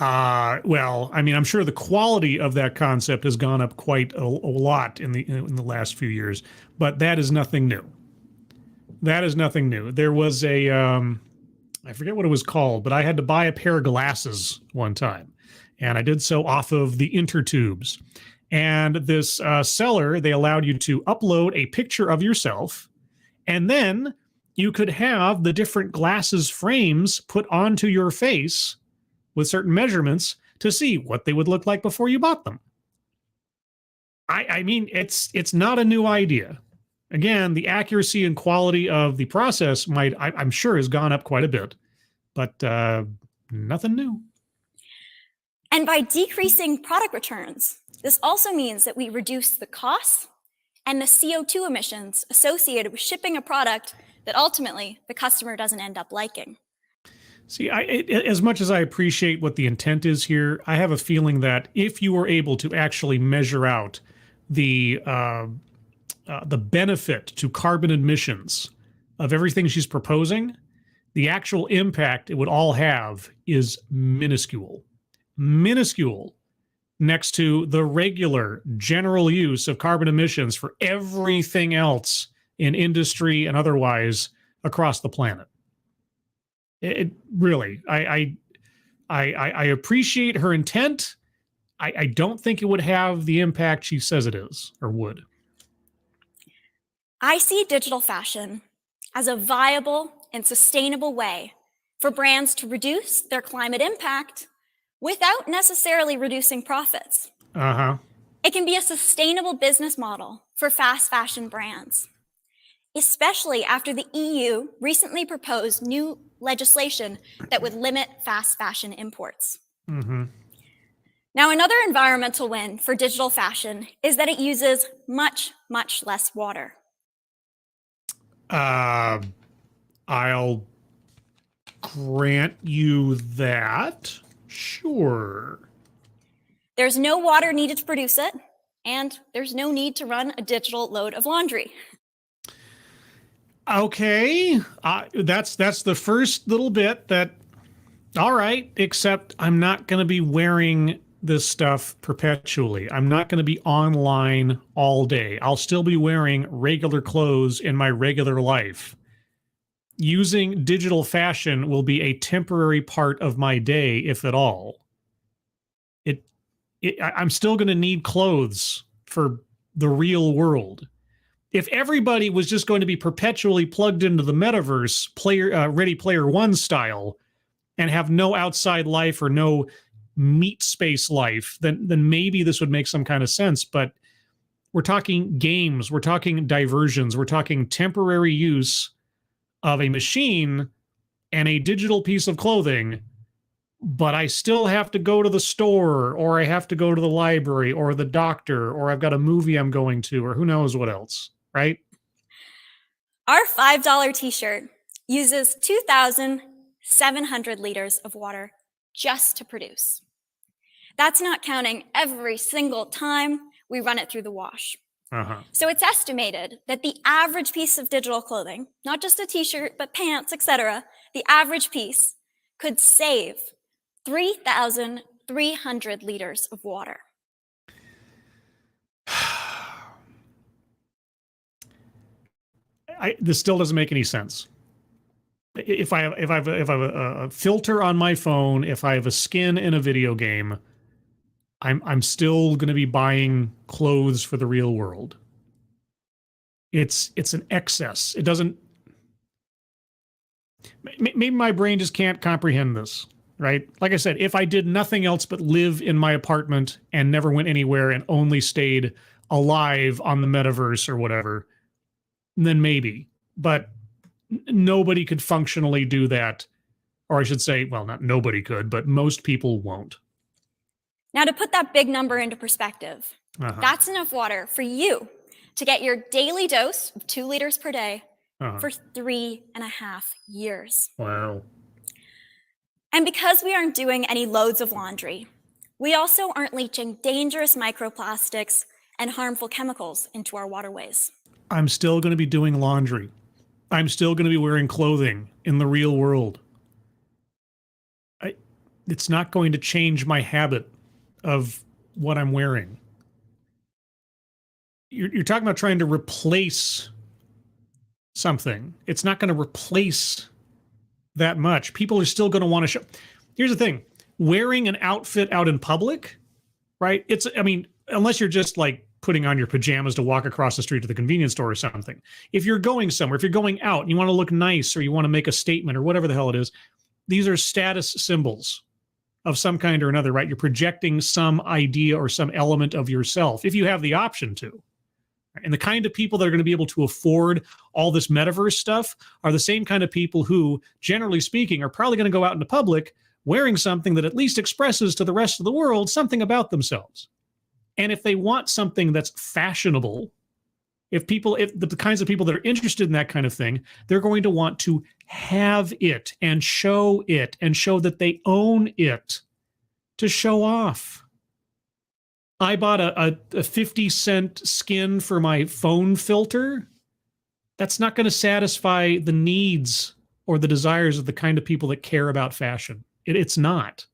Well, I mean, I'm sure the quality of that concept has gone up quite a lot in the last few years, but that is nothing new. That is nothing new. There was a I forget what it was called, but I had to buy a pair of glasses one time. And I did so off of the Intertubes. And this seller, they allowed you to upload a picture of yourself. And then you could have the different glasses frames put onto your face with certain measurements to see what they would look like before you bought them. I mean, it's not a new idea. Again, the accuracy and quality of the process I'm sure has gone up quite a bit, but nothing new. And by decreasing product returns, this also means that we reduce the costs and the CO2 emissions associated with shipping a product that ultimately the customer doesn't end up liking. See, as much as I appreciate what the intent is here, I have a feeling that if you were able to actually measure out the benefit to carbon emissions of everything she's proposing, the actual impact it would all have is minuscule. Minuscule next to the regular general use of carbon emissions for everything else in industry and otherwise across the planet. It really, I appreciate her intent. I don't think it would have the impact she says it is or would. I see digital fashion as a viable and sustainable way for brands to reduce their climate impact without necessarily reducing profits. It can be a sustainable business model for fast fashion brands, especially after the EU recently proposed new legislation that would limit fast fashion imports. Now, another environmental win for digital fashion is that it uses much, much less water. I'll grant you that. Sure. There's no water needed to produce it, and there's no need to run a digital load of laundry. Okay, that's the first little bit that, all right, except I'm not going to be wearing this stuff perpetually. I'm not going to be online all day. I'll still be wearing regular clothes in my regular life. Using digital fashion will be a temporary part of my day, if at all. I'm still going to need clothes for the real world. If everybody was just going to be perpetually plugged into the metaverse, Ready Player One style, and have no outside life or no meat space life, then maybe this would make some kind of sense. But we're talking games, we're talking diversions, we're talking temporary use of a machine and a digital piece of clothing, but I still have to go to the store, or I have to go to the library or the doctor, or I've got a movie I'm going to, or who knows what else, right? Our $5 t-shirt uses 2,700 liters of water just to produce. That's not counting every single time we run it through the wash. So it's estimated that the average piece of digital clothing, not just a t-shirt, but pants, etc., the average piece could save 3,300 liters of water. This still doesn't make any sense. If I have a filter on my phone, if I have a skin in a video game, I'm still going to be buying clothes for the real world. It's an excess. It doesn't. Maybe my brain just can't comprehend this, right? Like I said, if I did nothing else but live in my apartment and never went anywhere and only stayed alive on the metaverse or whatever, then maybe. But nobody could functionally do that. Or I should say, well, not nobody could, but most people won't. Now, to put that big number into perspective, that's enough water for you to get your daily dose of 2 liters per day for 3.5 years. Wow. And because we aren't doing any loads of laundry, we also aren't leaching dangerous microplastics and harmful chemicals into our waterways. I'm still going to be doing laundry. I'm still going to be wearing clothing in the real world. It's not going to change my habit of what I'm wearing. You're talking about trying to replace something. It's not going to replace that much. People are still going to want to show. Here's the thing. Wearing an outfit out in public, right? Unless you're just like putting on your pajamas to walk across the street to the convenience store or something. If you're going somewhere, if you're going out and you want to look nice or you want to make a statement or whatever the hell it is, these are status symbols of some kind or another, right? You're projecting some idea or some element of yourself if you have the option to. And the kind of people that are going to be able to afford all this metaverse stuff are the same kind of people who, generally speaking, are probably going to go out into public wearing something that at least expresses to the rest of the world something about themselves. And if they want something that's fashionable, if the kinds of people that are interested in that kind of thing, they're going to want to have it and show that they own it to show off. I bought a 50-cent skin for my phone filter. That's not going to satisfy the needs or the desires of the kind of people that care about fashion. It's not.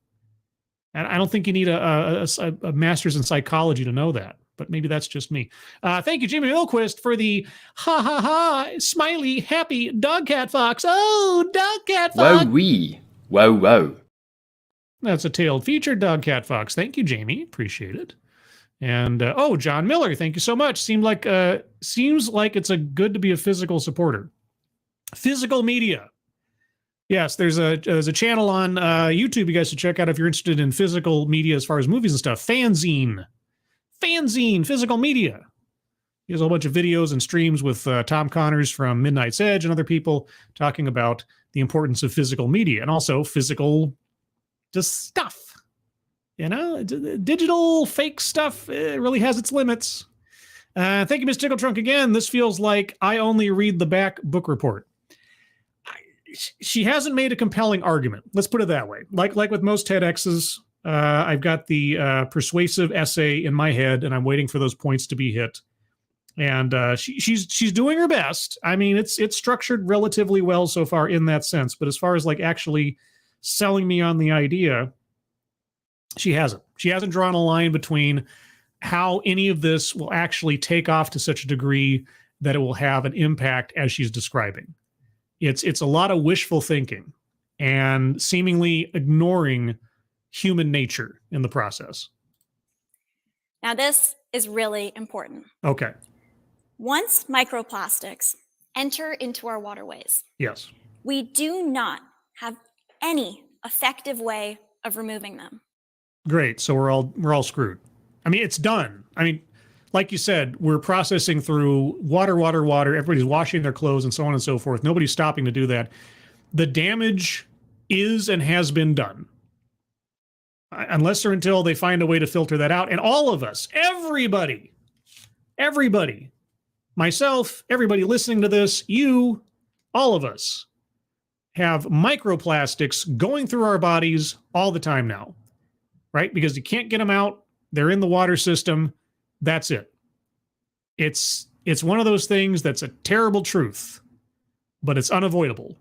And I don't think you need a master's in psychology to know that, but maybe that's just me. Thank you, Jimmy Milquist, for the smiley, happy dog cat fox. Oh, dog cat fox. Wowee. Wow. That's a tailed featured dog cat fox. Thank you, Jamie. Appreciate it. And John Miller, thank you so much. Seems like it's good to be a physical supporter. Physical media. Yes, there's a channel on YouTube you guys should check out if you're interested in physical media as far as movies and stuff. Fanzine, physical media. He has a whole bunch of videos and streams with Tom Connors from Midnight's Edge and other people talking about the importance of physical media and also physical just stuff. Digital fake stuff really has its limits. Thank you, Ms. Tickletrunk, again. This feels like I only read the back book report. She hasn't made a compelling argument. Let's put it that way. Like with most TEDx's, I've got the persuasive essay in my head, and I'm waiting for those points to be hit. And she's doing her best. I mean, it's structured relatively well so far in that sense. But as far as like actually selling me on the idea, she hasn't. She hasn't drawn a line between how any of this will actually take off to such a degree that it will have an impact as she's describing. It's a lot of wishful thinking and seemingly ignoring human nature in the process. Now, this is really important. Okay. Once microplastics enter into our waterways, yes, we do not have any effective way of removing them. Great. So we're all screwed. I mean, it's done. I mean, like you said, we're processing through water. Everybody's washing their clothes and so on and so forth. Nobody's stopping to do that. The damage is and has been done. Unless or until they find a way to filter that out. And all of us, everybody, myself, everybody listening to this, you, all of us have microplastics going through our bodies all the time now, right? Because you can't get them out. They're in the water system. That's it. It's one of those things that's a terrible truth, but it's unavoidable.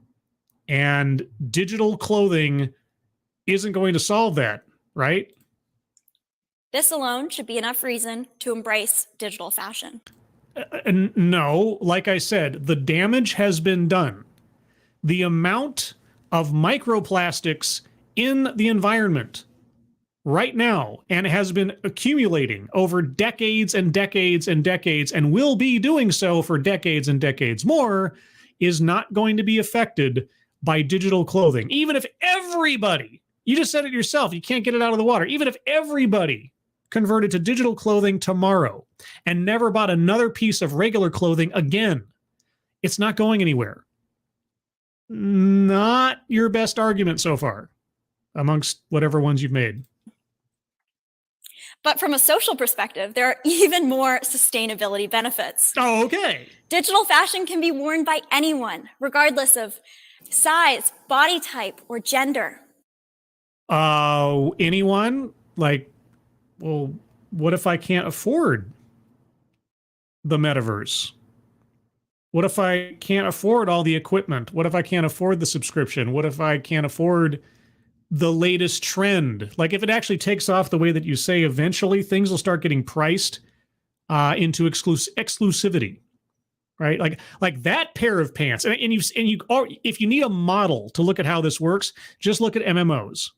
And digital clothing isn't going to solve that, right? This alone should be enough reason to embrace digital fashion. No, like I said, the damage has been done. The amount of microplastics in the environment right now, and it has been accumulating over decades and decades and decades, and will be doing so for decades and decades more, is not going to be affected by digital clothing. Even if everybody, you just said it yourself, you can't get it out of the water. Even if everybody converted to digital clothing tomorrow and never bought another piece of regular clothing again, it's not going anywhere. Not your best argument so far amongst whatever ones you've made. But from a social perspective, there are even more sustainability benefits. Oh, okay. Digital fashion can be worn by anyone, regardless of size, body type, or gender. Anyone? Like, well, what if I can't afford the metaverse? What if I can't afford all the equipment? What if I can't afford the subscription? What if I can't afford the latest trend? Like, if it actually takes off the way that you say, eventually things will start getting priced into exclusivity, right? Like that pair of pants. If you need a model to look at how this works, just look at MMOs.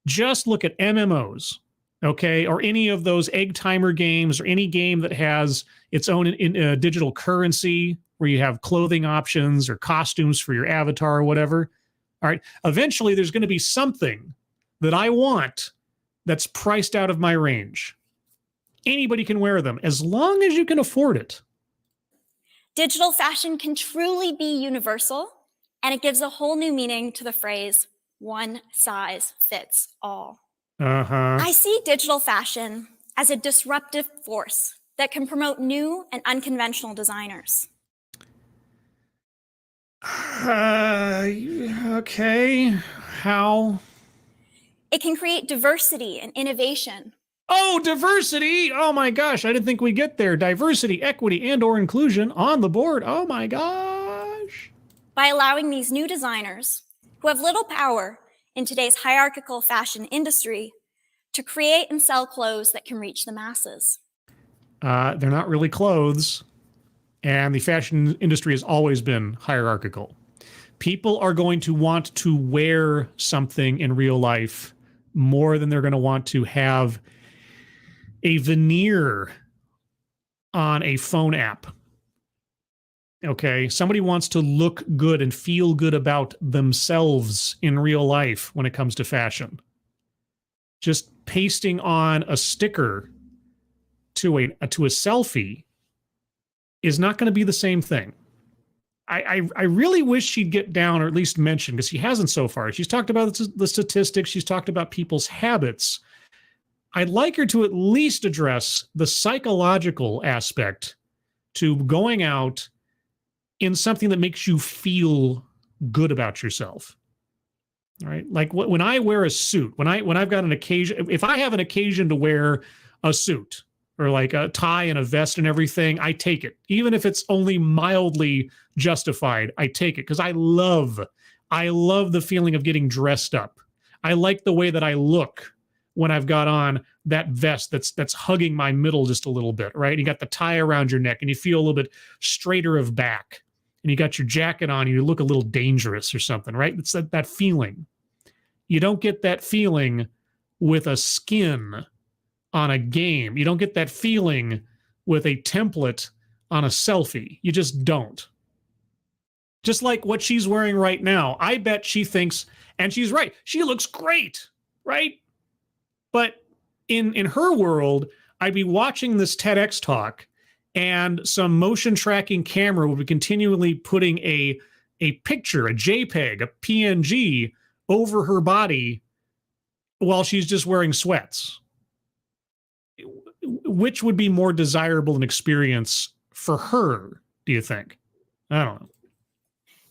Just look at MMOs, okay? Or any of those egg timer games, or any game that has its own digital currency where you have clothing options or costumes for your avatar or whatever. All right. Eventually, there's going to be something that I want that's priced out of my range. Anybody can wear them as long as you can afford it. Digital fashion can truly be universal, and it gives a whole new meaning to the phrase, one size fits all. I see digital fashion as a disruptive force that can promote new and unconventional designers. Okay. How? It can create diversity and innovation. Oh, diversity. Oh my gosh. I didn't think we'd get there. Diversity, equity, and or inclusion on the board. Oh my gosh. By allowing these new designers who have little power in today's hierarchical fashion industry to create and sell clothes that can reach the masses. They're not really clothes. And the fashion industry has always been hierarchical. People are going to want to wear something in real life more than they're going to want to have a veneer on a phone app. Okay, somebody wants to look good and feel good about themselves in real life when it comes to fashion. Just pasting on a sticker to a selfie is not going to be the same thing. I really wish she'd get down, or at least mention, because she hasn't so far. She's talked about the statistics. She's talked about people's habits. I'd like her to at least address the psychological aspect to going out in something that makes you feel good about yourself. All right? Like when I wear a suit, when I've got an occasion, if I have an occasion to wear a suit, or like a tie and a vest and everything, I take it. Even if it's only mildly justified, I take it because I love the feeling of getting dressed up. I like the way that I look when I've got on that vest that's hugging my middle just a little bit, right? You got the tie around your neck and you feel a little bit straighter of back. And you got your jacket on and you look a little dangerous or something, right? It's that feeling. You don't get that feeling with a skin on a game. You don't get that feeling with a template on a selfie. You just don't. Just like what she's wearing right now. I bet she thinks, and she's right, she looks great, right? But in her world, I'd be watching this TEDx talk and some motion tracking camera would be continually putting a picture, a JPEG, a PNG over her body while she's just wearing sweats. Which would be more desirable an experience for her, do you think? I don't know.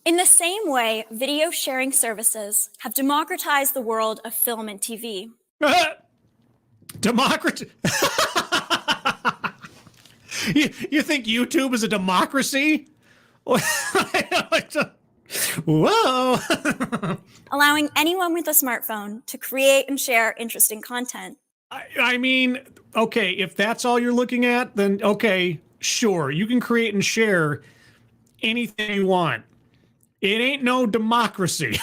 In the same way, video sharing services have democratized the world of film and TV. You think YouTube is a democracy? Whoa. Allowing anyone with a smartphone to create and share interesting content. I mean, okay, if that's all you're looking at, then okay, sure. You can create and share anything you want. It ain't no democracy.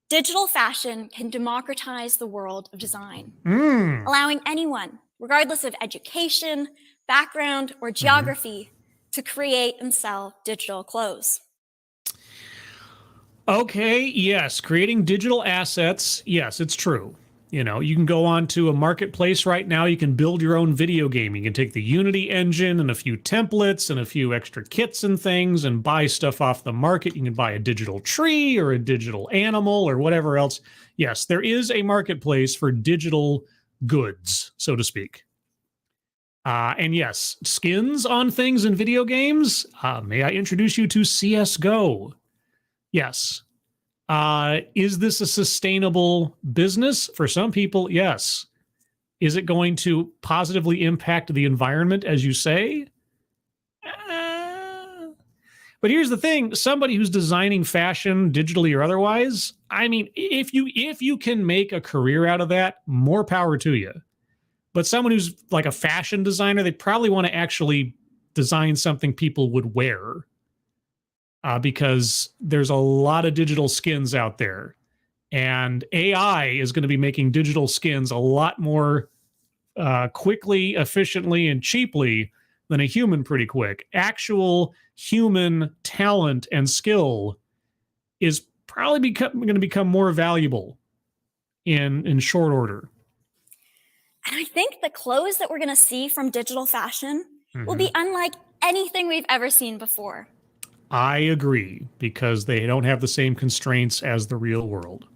Digital fashion can democratize the world of design, allowing anyone, regardless of education, background, or geography, to create and sell digital clothes. Okay, yes, creating digital assets, yes, it's true. You know, you can go on to a marketplace right now. You can build your own video game. You can take the Unity engine and a few templates and a few extra kits and things and buy stuff off the market. You can buy a digital tree or a digital animal or whatever else. Yes, there is a marketplace for digital goods, so to speak. And yes, skins on things in video games. May I introduce you to CSGO? Yes. Is this a sustainable business? For some people, yes. Is it going to positively impact the environment, as you say? But here's the thing. Somebody who's designing fashion digitally or otherwise, I mean, if you can make a career out of that, more power to you. But someone who's like a fashion designer, they probably want to actually design something people would wear because there's a lot of digital skins out there. And AI is going to be making digital skins a lot more quickly, efficiently, and cheaply than a human pretty quick. Actual human talent and skill is probably going to become more valuable in short order. And I think the clothes that we're going to see from digital fashion will be unlike anything we've ever seen before. I agree, because they don't have the same constraints as the real world.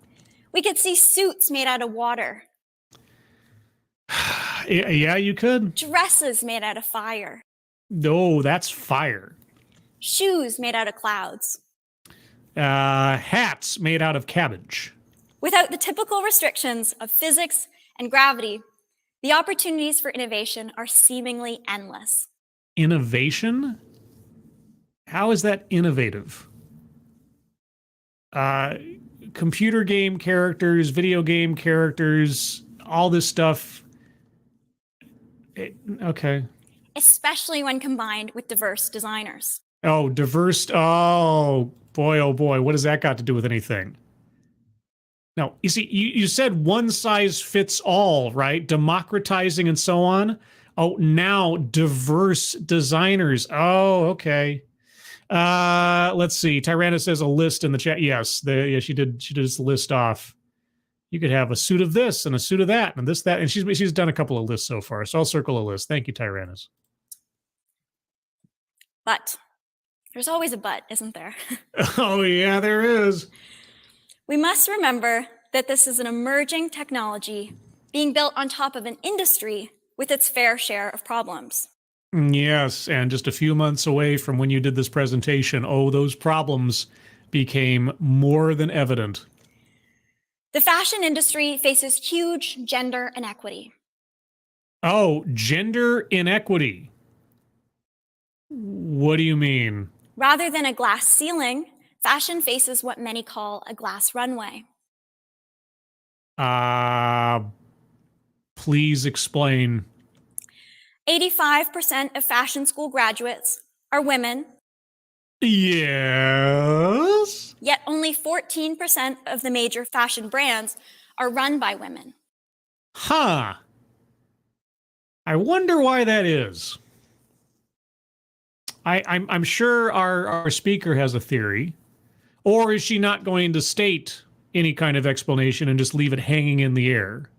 We could see suits made out of water. Yeah, you could. Dresses made out of fire. No, that's fire. Shoes made out of clouds. Hats made out of cabbage. Without the typical restrictions of physics and gravity, the opportunities for innovation are seemingly endless. Innovation? How is that innovative? Computer game characters, video game characters, all this stuff. Okay. Especially when combined with diverse designers. Oh, diverse. Oh boy. What has that got to do with anything? No, you see, you said one size fits all, right? Democratizing and so on. Oh, now diverse designers. Oh, okay. Let's see. Tyrannus says a list in the chat. Yes, she did this list off. You could have a suit of this and a suit of that and this, that, and she's done a couple of lists so far. So I'll circle a list. Thank you, Tyrannus. But there's always a but, isn't there? Oh yeah, there is. We must remember that this is an emerging technology being built on top of an industry with its fair share of problems. Yes, and just a few months away from when you did this presentation, those problems became more than evident. The fashion industry faces huge gender inequity. Oh, gender inequity. What do you mean? Rather than a glass ceiling, fashion faces what many call a glass runway. Please explain. 85% of fashion school graduates are women. Yes. Yet only 14% of the major fashion brands are run by women. Huh. I wonder why that is. I'm sure our speaker has a theory. Or is she not going to state any kind of explanation and just leave it hanging in the air?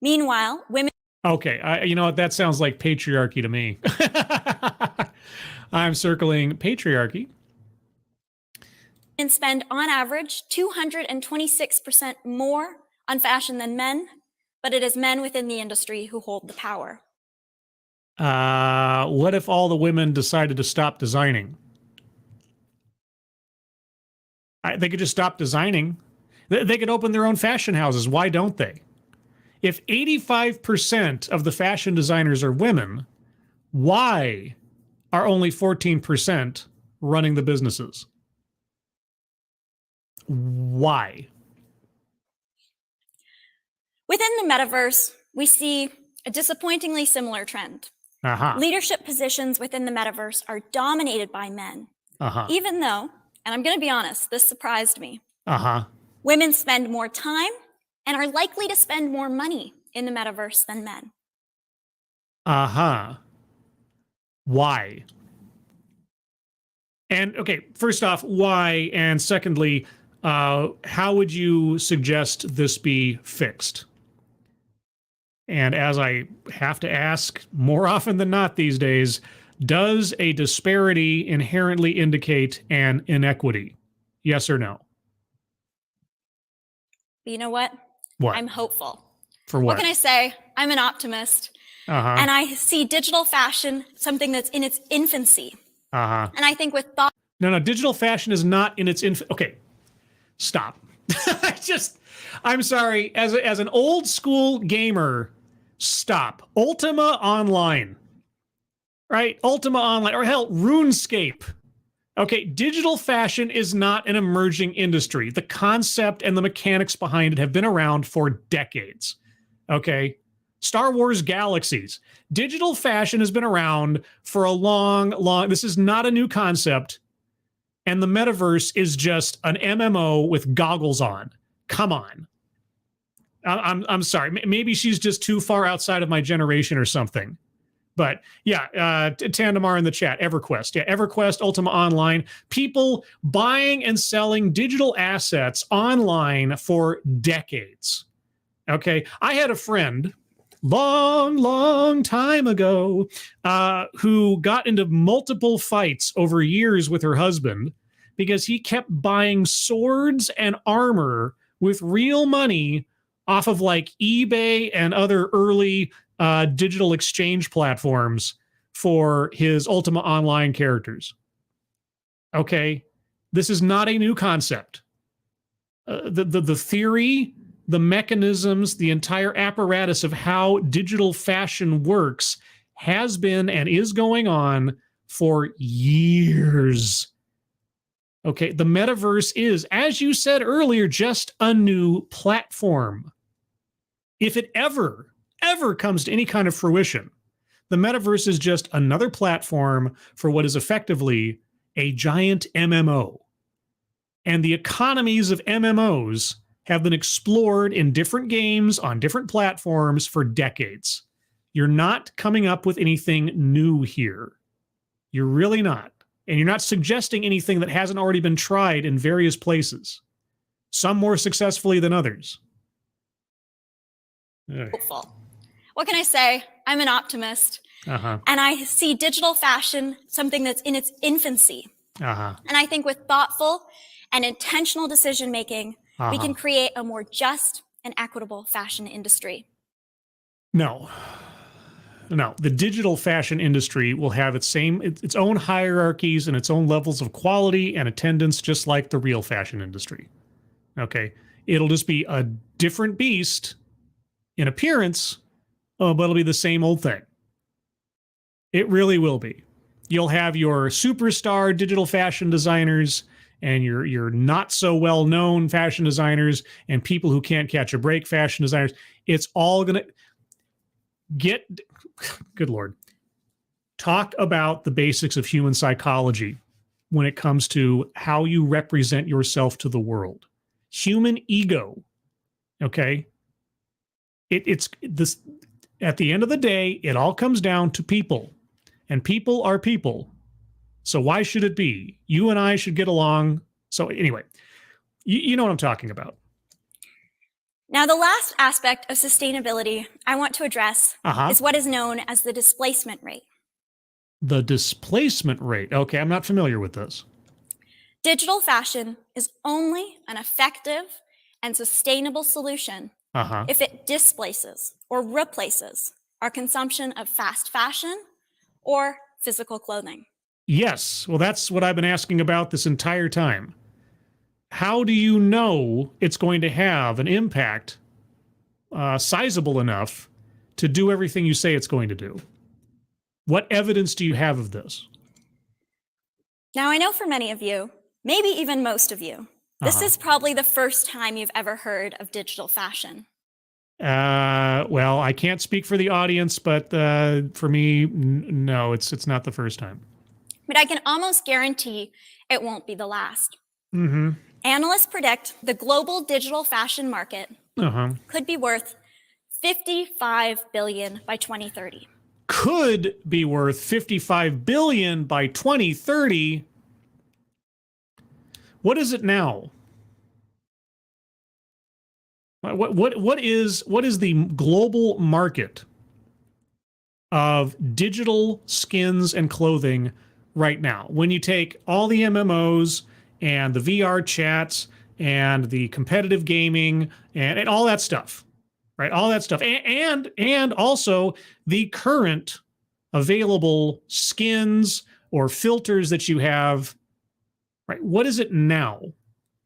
Meanwhile, women... Okay, you know what? That sounds like patriarchy to me. I'm circling patriarchy. And spend on average 226% more on fashion than men, but it is men within the industry who hold the power. What if all the women decided to stop designing? They could just stop designing. They could open their own fashion houses. Why don't they? If 85% of the fashion designers are women, why are only 14% running the businesses? Why? Within the metaverse, we see a disappointingly similar trend. Leadership positions within the metaverse are dominated by men, even though, and I'm going to be honest, this surprised me. Women spend more time and are likely to spend more money in the metaverse than men. Why? And okay, first off, why? And secondly, how would you suggest this be fixed? And as I have to ask more often than not these days, does a disparity inherently indicate an inequity? Yes or no? But you know what? What? I'm hopeful. For what? What can I say? I'm an optimist. And I see digital fashion something that's in its infancy. And I think with thought... No, digital fashion is not in its Okay, stop. I'm sorry. As an old school gamer, stop. Ultima Online. Right? Ultima Online. Or hell, RuneScape. Okay, digital fashion is not an emerging industry. The concept and the mechanics behind it have been around for decades. Okay? Star Wars Galaxies. Digital fashion has been around for a long, this is not a new concept. And the metaverse is just an MMO with goggles on. Come on. I'm sorry. Maybe she's just too far outside of my generation or something. But yeah, Tandemar in the chat, EverQuest. Yeah, EverQuest, Ultima Online. People buying and selling digital assets online for decades. Okay. I had a friend long time ago who got into multiple fights over years with her husband because he kept buying swords and armor with real money off of like eBay and other early digital exchange platforms for his Ultima Online characters. Okay, this is not a new concept. The theory, the mechanisms, the entire apparatus of how digital fashion works has been and is going on for years. Okay, the metaverse is, as you said earlier, just a new platform. If it ever comes to any kind of fruition, the metaverse is just another platform for what is effectively a giant MMO. And the economies of MMOs have been explored in different games on different platforms for decades. You're not coming up with anything new here. You're really not. And you're not suggesting anything that hasn't already been tried in various places, some more successfully than others. Hopeful. What can I say? I'm an optimist. And I see digital fashion, something that's in its infancy. And I think with thoughtful and intentional decision making, we can create a more just and equitable fashion industry. No, the digital fashion industry will have its own hierarchies and its own levels of quality and attendance, just like the real fashion industry. Okay, it'll just be a different beast in appearance, but it'll be the same old thing. It really will be. You'll have your superstar digital fashion designers and your not so well known fashion designers and people who can't catch a break fashion designers. It's all going to get, good Lord, talk about the basics of human psychology when it comes to how you represent yourself to the world. Human ego, okay? It's this, at the end of the day, it all comes down to people, and people are people. So why should it be? You and I should get along. So anyway, you know what I'm talking about. Now, the last aspect of sustainability I want to address is what is known as the displacement rate. The displacement rate. Okay, I'm not familiar with this. Digital fashion is only an effective and sustainable solution if it displaces or replaces our consumption of fast fashion or physical clothing. Yes. Well, that's what I've been asking about this entire time. How do you know it's going to have an impact sizable enough to do everything you say it's going to do? What evidence do you have of this? Now, I know for many of you, maybe even most of you, this is probably the first time you've ever heard of digital fashion. Well, I can't speak for the audience, but for me, no, it's not the first time. But I can almost guarantee it won't be the last. Analysts predict the global digital fashion market could be worth $55 billion by 2030. Could be worth $55 billion by 2030. What is it now? What is the global market of digital skins and clothing right now? When you take all the MMOs and the VR chats and the competitive gaming and all that stuff, right? All that stuff. And also the current available skins or filters that you have, right? What is it now?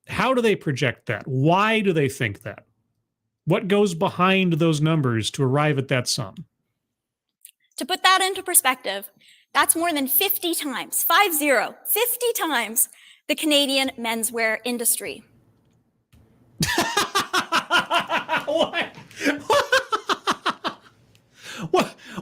How do they project that? Why do they think that? What goes behind those numbers to arrive at that sum? To put that into perspective, that's more than 50 times, 50 times the Canadian menswear industry. What?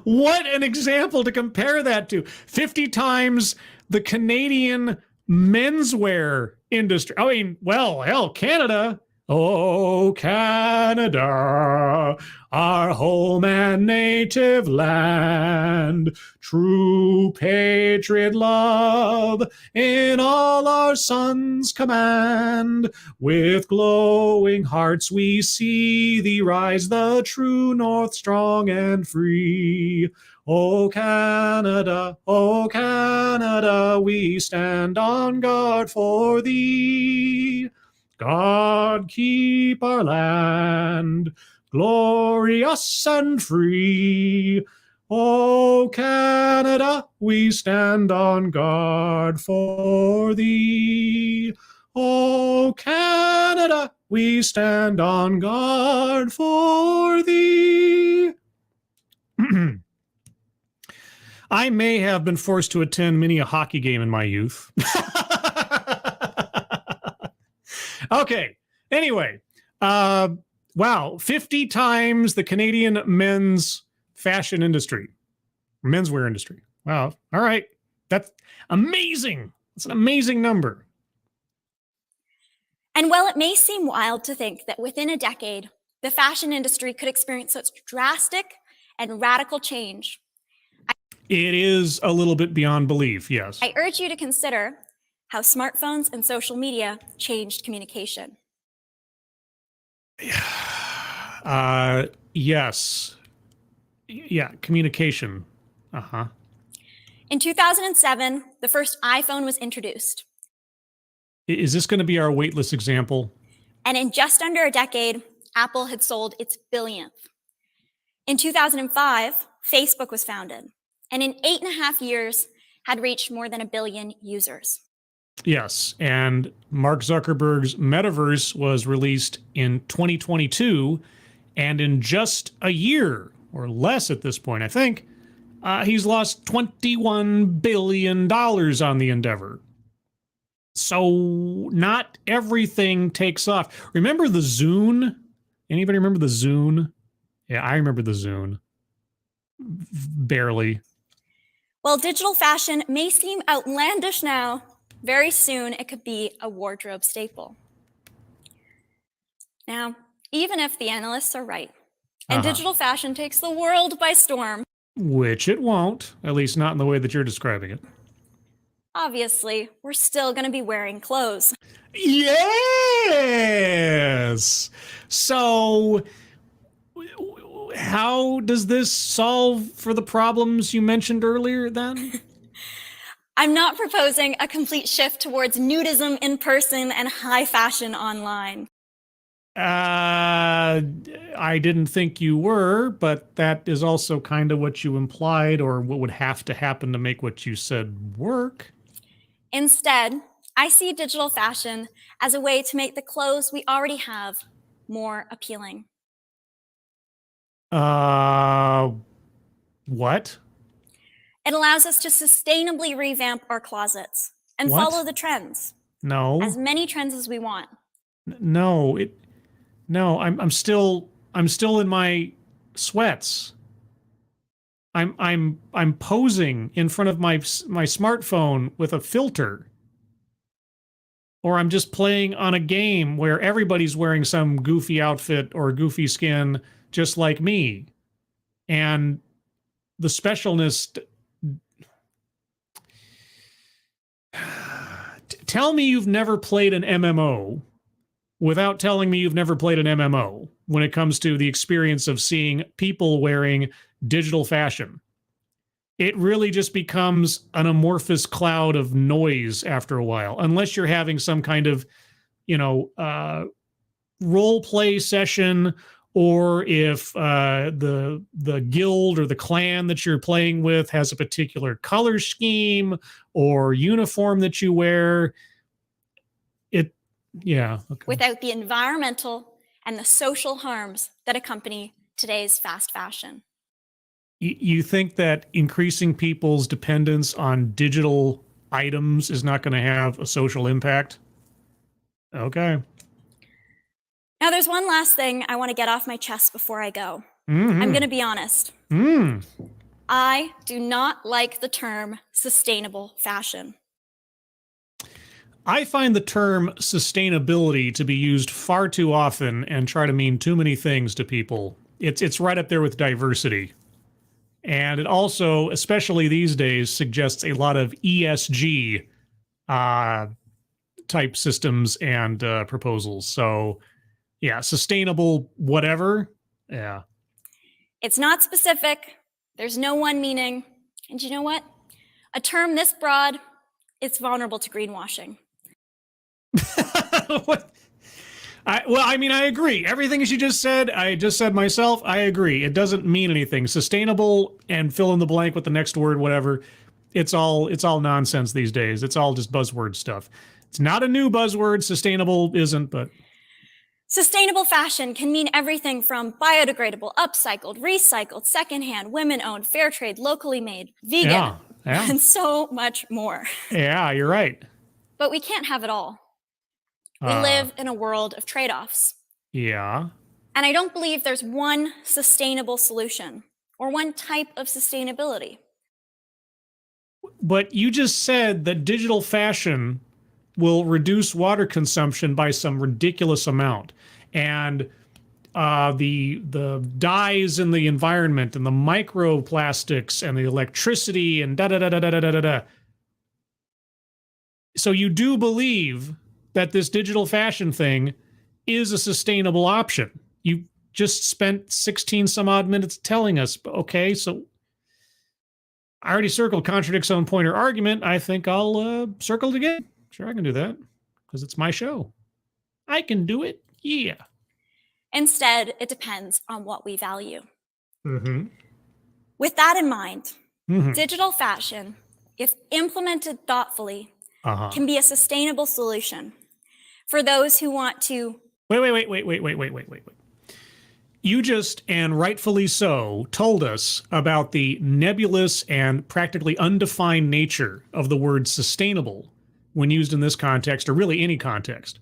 What an example to compare that to. 50 times the Canadian menswear industry. I mean, well, hell, Canada. Oh, Canada, our home and native land, true patriot love in all our sons' command. With glowing hearts we see thee rise, the true north strong and free. Oh Canada, we stand on guard for thee. God keep our land glorious and free. Oh Canada, we stand on guard for thee. Oh Canada, we stand on guard for thee. I may have been forced to attend many a hockey game in my youth. Okay. Anyway, wow, 50 times the Canadian men's fashion industry, menswear industry. Wow. All right. That's amazing. That's an amazing number. And while it may seem wild to think that within a decade, the fashion industry could experience such drastic and radical change, it is a little bit beyond belief, yes. I urge you to consider how smartphones and social media changed communication. Yes. Yeah, communication. Uh-huh. In 2007, the first iPhone was introduced. Is this going to be our waitlist example? And in just under a decade, Apple had sold its billionth. In 2005, Facebook was founded, and in 8.5 years had reached more than 1 billion users. Yes, and Mark Zuckerberg's Metaverse was released in 2022, and in just a year, or less at this point, I think, he's lost $21 billion on the endeavor. So not everything takes off. Remember the Zune? Anybody remember the Zune? Yeah, I remember the Zune. Barely. While digital fashion may seem outlandish now, very soon it could be a wardrobe staple. Now, even if the analysts are right, and digital fashion takes the world by storm, which it won't, at least not in the way that you're describing it, obviously, we're still going to be wearing clothes. Yes! So, how does this solve for the problems you mentioned earlier then? I'm not proposing a complete shift towards nudism in person and high fashion online. I didn't think you were, but that is also kind of what you implied, or what would have to happen to make what you said work. Instead, I see digital fashion as a way to make the clothes we already have more appealing. What? It allows us to sustainably revamp our closets and follow the trends. No. As many trends as we want. No, I'm still in my sweats. I'm posing in front of my smartphone with a filter. Or I'm just playing on a game where everybody's wearing some goofy outfit or goofy skin just like me. And the specialness. Tell me you've never played an MMO without telling me you've never played an MMO when it comes to the experience of seeing people wearing digital fashion. It really just becomes an amorphous cloud of noise after a while, unless you're having some kind of, role play session, or if the guild or the clan that you're playing with has a particular color scheme or uniform that you wear. Okay. Without the environmental and the social harms that accompany today's fast fashion. You think that increasing people's dependence on digital items is not going to have a social impact? Okay. Now, there's one last thing I want to get off my chest before I go. I'm going to be honest. I do not like the term sustainable fashion. I find the term sustainability to be used far too often and try to mean too many things to people. It's right up there with diversity. And it also, especially these days, suggests a lot of ESG type systems and proposals. So, yeah, sustainable whatever. Yeah. It's not specific. There's no one meaning. And you know what? A term this broad, it's vulnerable to greenwashing. What? I agree. Everything she just said, I just said myself, I agree. It doesn't mean anything. Sustainable and fill in the blank with the next word, whatever. It's all nonsense these days. It's all just buzzword stuff. It's not a new buzzword. Sustainable isn't, but Sustainable fashion can mean everything from biodegradable, upcycled, recycled, secondhand, women-owned, fair trade, locally made, vegan, yeah. and so much more. Yeah, you're right. But we can't have it all. We live in a world of trade-offs. Yeah. And I don't believe there's one sustainable solution or one type of sustainability. But you just said that digital fashion will reduce water consumption by some ridiculous amount. And the dyes in the environment and the microplastics and the electricity and da-da-da-da-da-da-da-da. So you do believe that this digital fashion thing is a sustainable option. You just spent 16 some odd minutes telling us, okay, so I already circled contradicts own point or argument. I think I'll circle it again. Sure, I can do that because it's my show. I can do it. Yeah. Instead, it depends on what we value. Mm-hmm. With that in mind, digital fashion, if implemented thoughtfully, can be a sustainable solution for those who want to. Wait. You just, and rightfully so, told us about the nebulous and practically undefined nature of the word sustainable when used in this context, or really any context.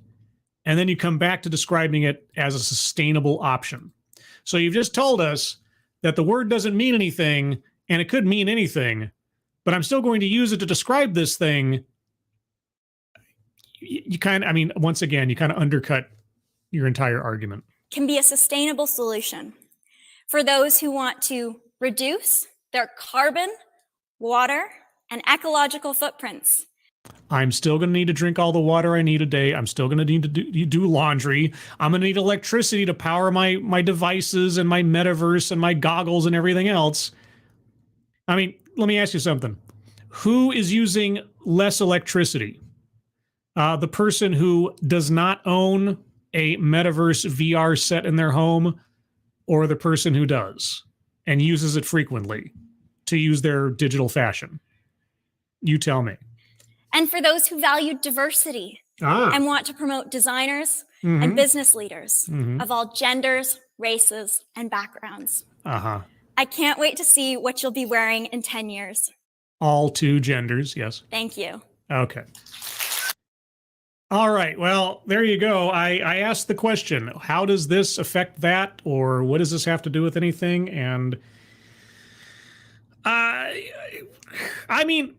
And then you come back to describing it as a sustainable option. So you've just told us that the word doesn't mean anything, and it could mean anything, but I'm still going to use it to describe this thing. Once again, you kind of undercut your entire argument. Can be a sustainable solution for those who want to reduce their carbon, water, and ecological footprints. I'm still going to need to drink all the water I need a day. I'm still going to need to do laundry. I'm going to need electricity to power my devices and my metaverse and my goggles and everything else. I mean, let me ask you something. Who is using less electricity? The person who does not own a metaverse VR set in their home, or the person who does and uses it frequently to use their digital fashion? You tell me. And for those who value diversity and want to promote designers and business leaders of all genders, races, and backgrounds. I can't wait to see what you'll be wearing in 10 years. All two genders, yes. Thank you. Okay. All right. Well, there you go. I asked the question, how does this affect that? Or what does this have to do with anything? And I mean,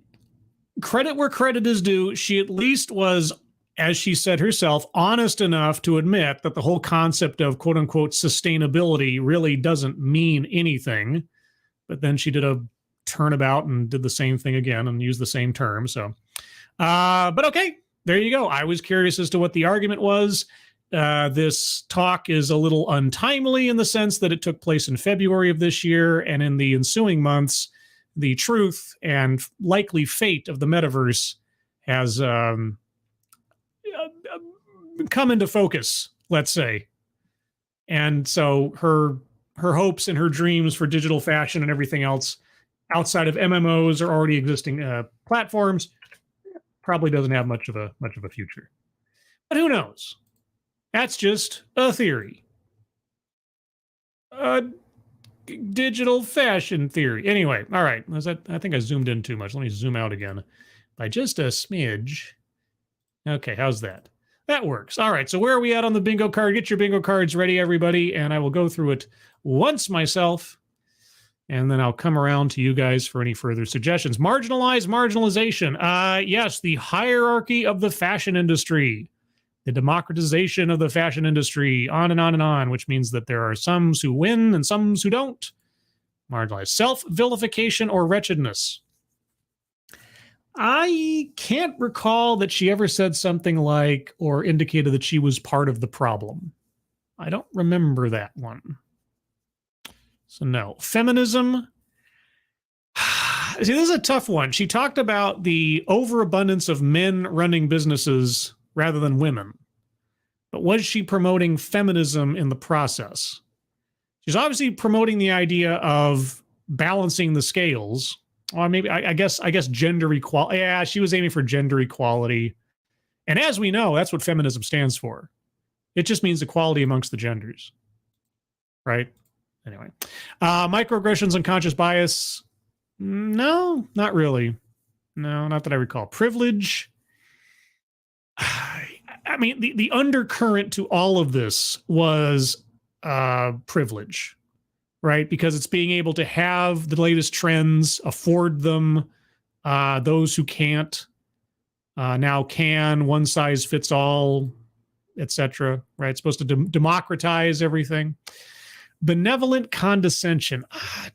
credit where credit is due. She at least was, as she said herself, honest enough to admit that the whole concept of quote unquote sustainability really doesn't mean anything. But then she did a turnabout and did the same thing again and used the same term. So, but okay. There you go. I was curious as to what the argument was. This talk is a little untimely in the sense that it took place in February of this year, and in the ensuing months, the truth and likely fate of the metaverse has come into focus, let's say. And so her hopes and her dreams for digital fashion and everything else outside of MMOs or already existing platforms probably doesn't have much of a future. But who knows? That's just a theory. A digital fashion theory. Anyway, all right. I think I zoomed in too much. Let me zoom out again by just a smidge. Okay, how's that? That works. All right, so where are we at on the bingo card? Get your bingo cards ready, everybody, and I will go through it once myself. And then I'll come around to you guys for any further suggestions. Marginalization. Yes, the hierarchy of the fashion industry, the democratization of the fashion industry, on and on and on, which means that there are some who win and some who don't. Marginalized. Self-vilification or wretchedness. I can't recall that she ever said something like or indicated that she was part of the problem. I don't remember that one. So no. Feminism. See, this is a tough one. She talked about the overabundance of men running businesses rather than women. But was she promoting feminism in the process? She's obviously promoting the idea of balancing the scales. Or maybe, I guess gender equality. Yeah, she was aiming for gender equality. And as we know, that's what feminism stands for. It just means equality amongst the genders. Right? Anyway. Microaggressions, unconscious bias. No, not really. No, not that I recall. Privilege. I mean, the undercurrent to all of this was privilege, right? Because it's being able to have the latest trends, afford them. Those who can't now can, one size fits all, etc. Right? It's supposed to democratize everything. Benevolent condescension.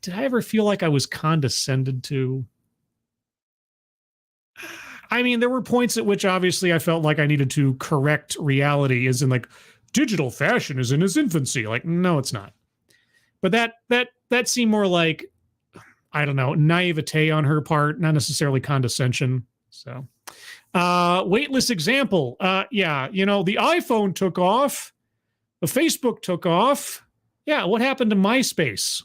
Did I ever feel like I was condescended to? I mean, there were points at which obviously I felt like I needed to correct reality, as in like digital fashion is in its infancy. Like, no, it's not. But that seemed more like, I don't know, naivete on her part, not necessarily condescension. So, weightless example. Yeah, the iPhone took off, the Facebook took off. Yeah, what happened to MySpace?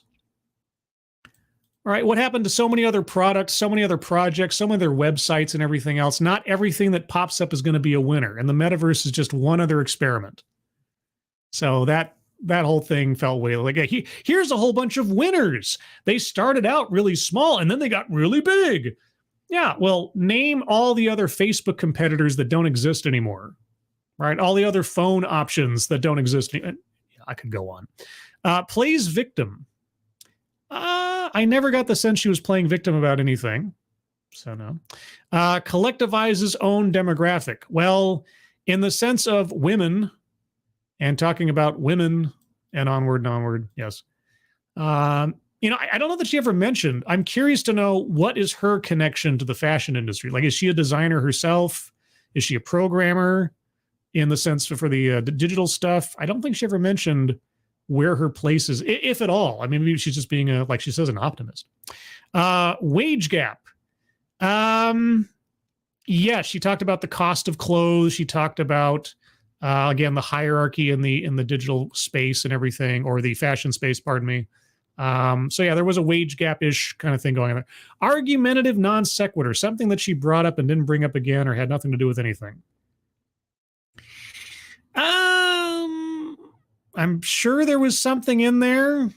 All right, what happened to so many other products, so many other projects, so many other websites and everything else? Not everything that pops up is going to be a winner, and the metaverse is just one other experiment. So that whole thing felt way like, here's a whole bunch of winners. They started out really small, and then they got really big. Yeah, well, name all the other Facebook competitors that don't exist anymore, right? All the other phone options that don't exist. I could go on. Plays victim. I never got the sense she was playing victim about anything. So no. Collectivizes own demographic. Well, in the sense of women and talking about women and onward, yes. I don't know that she ever mentioned. I'm curious to know, what is her connection to the fashion industry? Like, is she a designer herself? Is she a programmer in the sense for the digital stuff? I don't think she ever mentioned where her place is, if at all. I mean, maybe she's just being like she says, an optimist. Wage gap. Yeah, she talked about the cost of clothes. She talked about, again, the hierarchy in the digital space and everything, or the fashion space, pardon me. So yeah, there was a wage gap-ish kind of thing going on there. Argumentative non sequitur, something that she brought up and didn't bring up again or had nothing to do with anything. I'm sure there was something in there,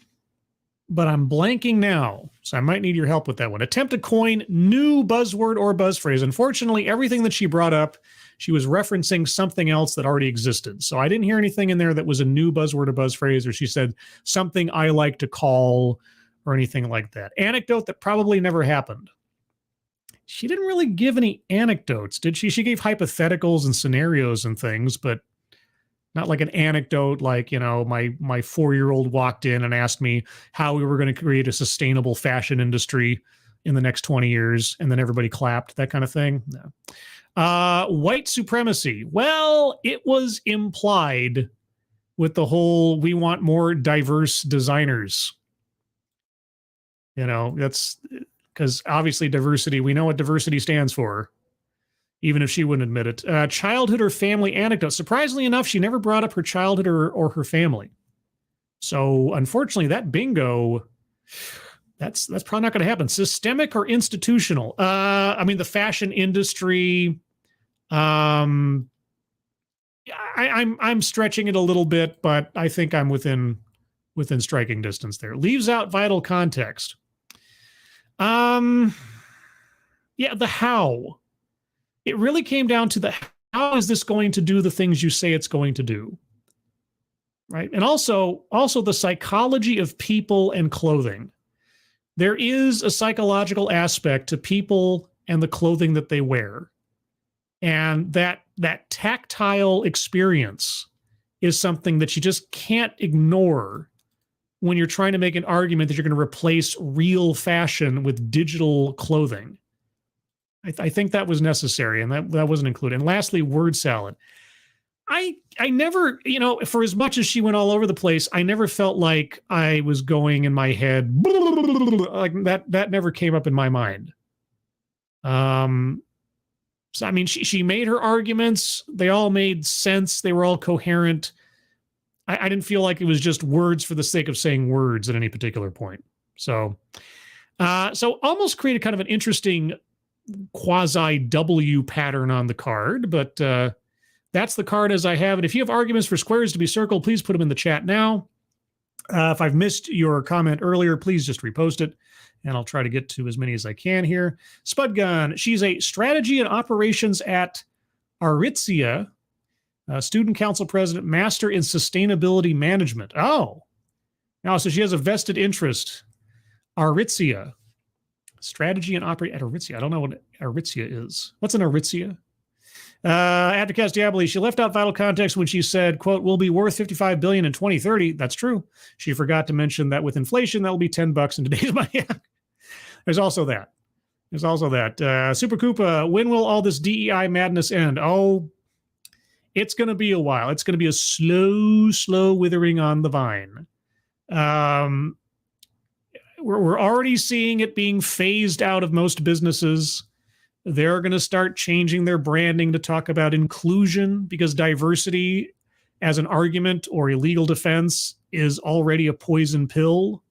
but I'm blanking now. So I might need your help with that one. Attempt to coin new buzzword or buzz phrase. Unfortunately, everything that she brought up, she was referencing something else that already existed. So I didn't hear anything in there that was a new buzzword or buzz phrase, or she said something I like to call or anything like that. Anecdote that probably never happened. She didn't really give any anecdotes, did she? She gave hypotheticals and scenarios and things, but not like an anecdote like, my 4-year-old walked in and asked me how we were going to create a sustainable fashion industry in the next 20 years, and then everybody clapped, that kind of thing. No. White supremacy. Well, it was implied with the whole, we want more diverse designers. That's because obviously diversity, we know what diversity stands for, even if she wouldn't admit it. Childhood or family anecdote. Surprisingly enough, she never brought up her childhood or her family. So unfortunately, that bingo, that's probably not going to happen. Systemic or institutional. The fashion industry. I'm stretching it a little bit, but I think I'm within striking distance there. Leaves out vital context. Yeah, the how. It really came down to how is this going to do the things you say it's going to do, right? And also the psychology of people and clothing. there is a psychological aspect to people and the clothing that they wear. And that tactile experience is something that you just can't ignore when you're trying to make an argument that you're going to replace real fashion with digital clothing. I think that was necessary, and that wasn't included. And lastly, word salad. I never, for as much as she went all over the place, I never felt like I was going in my head, like that never came up in my mind. So, I mean, she made her arguments. They all made sense. They were all coherent. I didn't feel like it was just words for the sake of saying words at any particular point. So almost created kind of an interesting quasi-W pattern on the card, but that's the card as I have it. If you have arguments for squares to be circled, please put them in the chat now. If I've missed your comment earlier, please just repost it, and I'll try to get to as many as I can here. Spudgun, she's a strategy and operations at Aritzia, student council president, master in sustainability management. Oh, now so she has a vested interest. Aritzia, strategy and operate at Aritzia. I don't know what Aritzia is. What's an Aritzia? Advocast Diaboli, she left out vital context when she said, quote, will be worth $55 billion in 2030. That's true. She forgot to mention that with inflation, that will be $10 in today's money. There's also that. Super Koopa, when will all this DEI madness end? Oh, it's going to be a while. It's going to be a slow withering on the vine. We're already seeing it being phased out of most businesses. They're going to start changing their branding to talk about inclusion, because diversity as an argument or a legal defense is already a poison pill.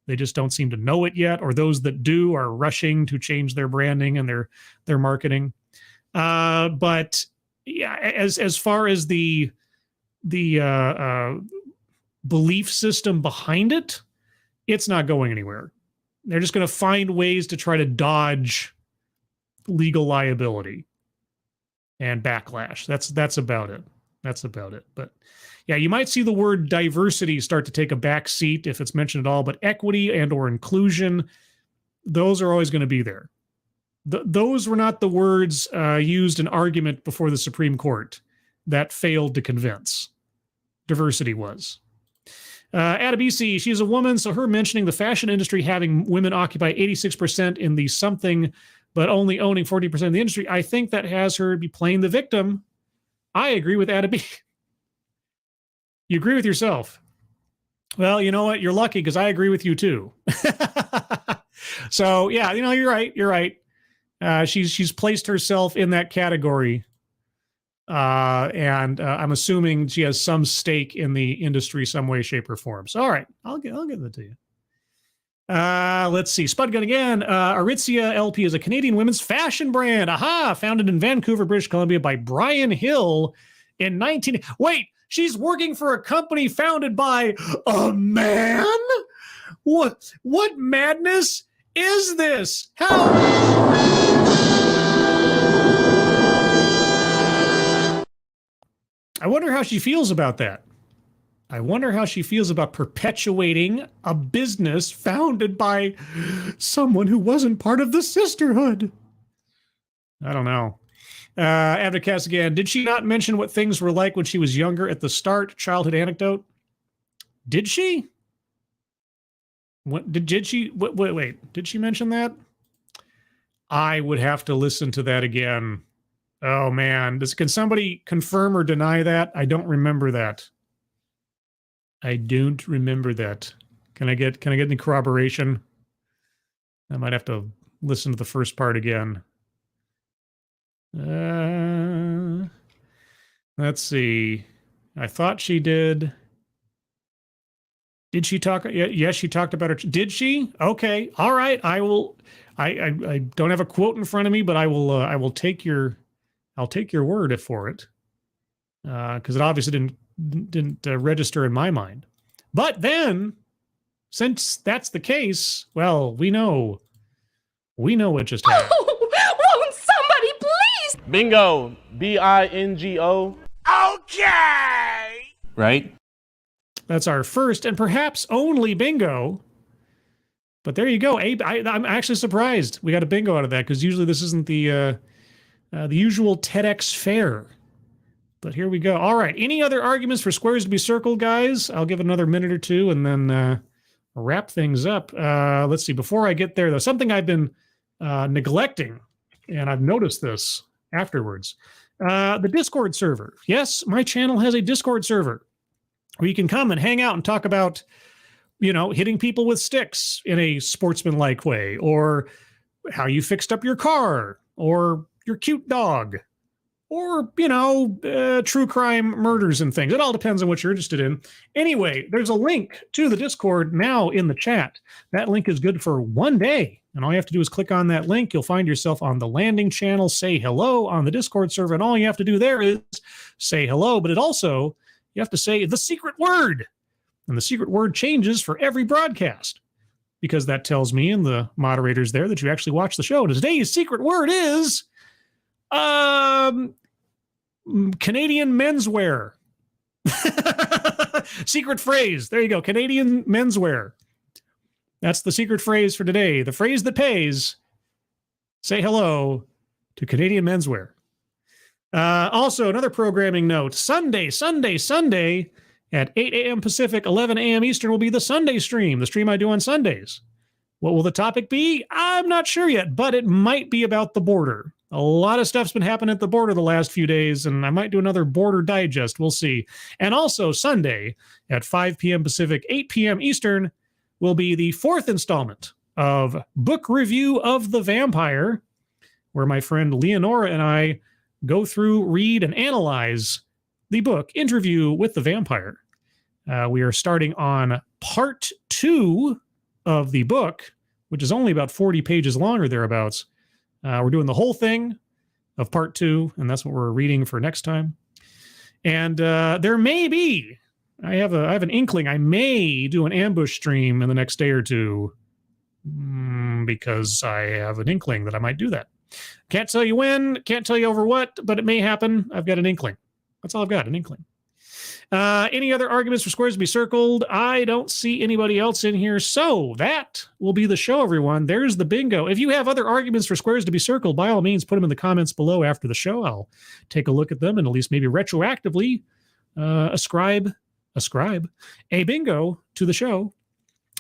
They just don't seem to know it yet, or those that do are rushing to change their branding and their marketing. But yeah, as far as the belief system behind it, it's not going anywhere. They're just going to find ways to try to dodge legal liability and backlash. That's about it. But yeah, you might see the word diversity start to take a back seat if it's mentioned at all, but equity and or inclusion, those are always going to be there. Those were not the words used in argument before the Supreme Court that failed to convince. Diversity was. Adabisi, she's a woman, so her mentioning the fashion industry having women occupy 86% in the something, but only owning 40% of the industry, I think that has her be playing the victim. I agree with Adabisi. You agree with yourself. Well, you know what? You're lucky, because I agree with you too. So yeah, you're right. She's placed herself in that category. And I'm assuming she has some stake in the industry, some way, shape, or form. So, all right, I'll give that to you. Let's see. Spudgun again. Aritzia LP is a Canadian women's fashion brand. Aha! Founded in Vancouver, British Columbia by Brian Hill in 19... Wait, she's working for a company founded by a man? What madness is this? How... I wonder how she feels about that. I wonder how she feels about perpetuating a business founded by someone who wasn't part of the sisterhood. I don't know. Advocast again. Did she not mention what things were like when she was younger at the start? Childhood anecdote. Did she? What did she? Wait. Did she mention that? I would have to listen to that again. Oh man, can somebody confirm or deny that? I don't remember that. Can I get any corroboration? I might have to listen to the first part again. Let's see. I thought she did. Did she talk? Yes, she talked about her. Did she? Okay. All right. I will. I don't have a quote in front of me, but I will take your. I'll take your word for it, because it obviously didn't register in my mind. But then, since that's the case, well, we know what just happened. Oh, won't somebody please? Bingo. B-I-N-G-O. Okay. Right? That's our first and perhaps only bingo But there you go. Abe, I'm actually surprised we got a bingo out of that, because usually this isn't the usual TEDx fare. But here we go. All right. Any other arguments for squares to be circled, guys? I'll give it another minute or two and then wrap things up. Let's see. Before I get there, though, something I've been neglecting, and I've noticed this afterwards. The Discord server. Yes, my channel has a Discord server where you can come and hang out and talk about, hitting people with sticks in a sportsmanlike way, or how you fixed up your car, or your cute dog, or, true crime murders and things. It all depends on what you're interested in. Anyway, there's a link to the Discord now in the chat. That link is good for 1 day. And all you have to do is click on that link. You'll find yourself on the landing channel, say hello on the Discord server. And all you have to do there is say hello. But you have to say the secret word. And the secret word changes for every broadcast, because that tells me and the moderators there that you actually watch the show. Today's secret word is Canadian menswear. Secret phrase. There you go. Canadian menswear. That's the secret phrase for today. The phrase that pays. Say hello to Canadian menswear. Also, another programming note. Sunday at 8 a.m. Pacific, 11 a.m. Eastern will be the Sunday stream, the stream I do on Sundays. What will the topic be? I'm not sure yet, but it might be about the border. A lot of stuff's been happening at the border the last few days, and I might do another border digest. We'll see. And also Sunday at 5 p.m. Pacific, 8 p.m. Eastern will be the 4th installment of Book Review of the Vampire, where my friend Leonora and I go through, read, and analyze the book Interview with the Vampire. We are starting on part 2 of the book, which is only about 40 pages long or thereabouts. We're doing the whole thing of part 2, and that's what we're reading for next time. And there may be, I have an inkling, I may do an ambush stream in the next day or two, because I have an inkling that I might do that. Can't tell you when, can't tell you over what, but it may happen. I've got an inkling. That's all I've got, an inkling. Any other arguments for squares to be circled? I don't see anybody else in here. So that will be the show, everyone. There's the bingo. If you have other arguments for squares to be circled, by all means, put them in the comments below after the show. I'll take a look at them and at least maybe retroactively ascribe a bingo to the show.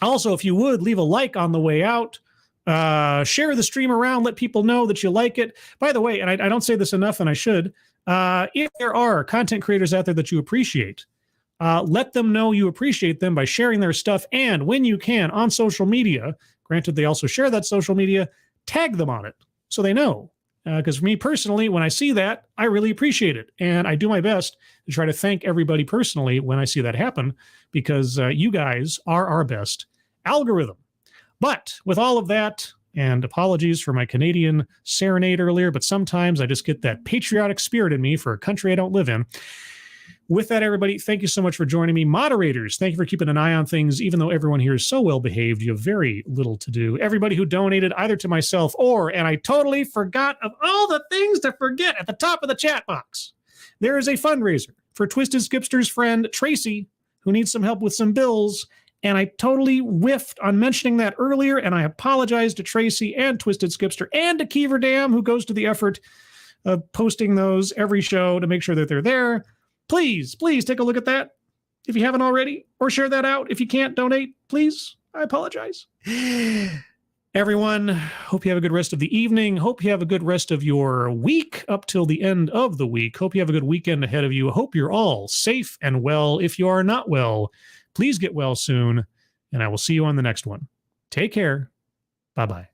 Also, if you would, leave a like on the way out. Share the stream around. Let people know that you like it. By the way, and I don't say this enough, and I should, if there are content creators out there that you appreciate, let them know you appreciate them by sharing their stuff, and when you can, on social media, granted they also share that social media, tag them on it so they know. Because for me personally, when I see that, I really appreciate it, and I do my best to try to thank everybody personally when I see that happen, because you guys are our best algorithm. But with all of that, and apologies for my Canadian serenade earlier, but sometimes I just get that patriotic spirit in me for a country I don't live in. With that, everybody, thank you so much for joining me. Moderators, thank you for keeping an eye on things. Even though everyone here is so well behaved, you have very little to do. Everybody who donated either to myself or, and I totally forgot of all the things to forget at the top of the chat box, there is a fundraiser for Twisted Skipster's friend Tracy, who needs some help with some bills. And I totally whiffed on mentioning that earlier, and I apologize to Tracy and Twisted Skipster and to Kiever Dam, who goes to the effort of posting those every show to make sure that they're there. Please take a look at that if you haven't already, or share that out. If you can't donate, please, I apologize. Everyone, hope you have a good rest of the evening. Hope you have a good rest of your week up till the end of the week. Hope you have a good weekend ahead of you. Hope you're all safe and well. If you are not well, please get well soon, and I will see you on the next one. Take care. Bye-bye.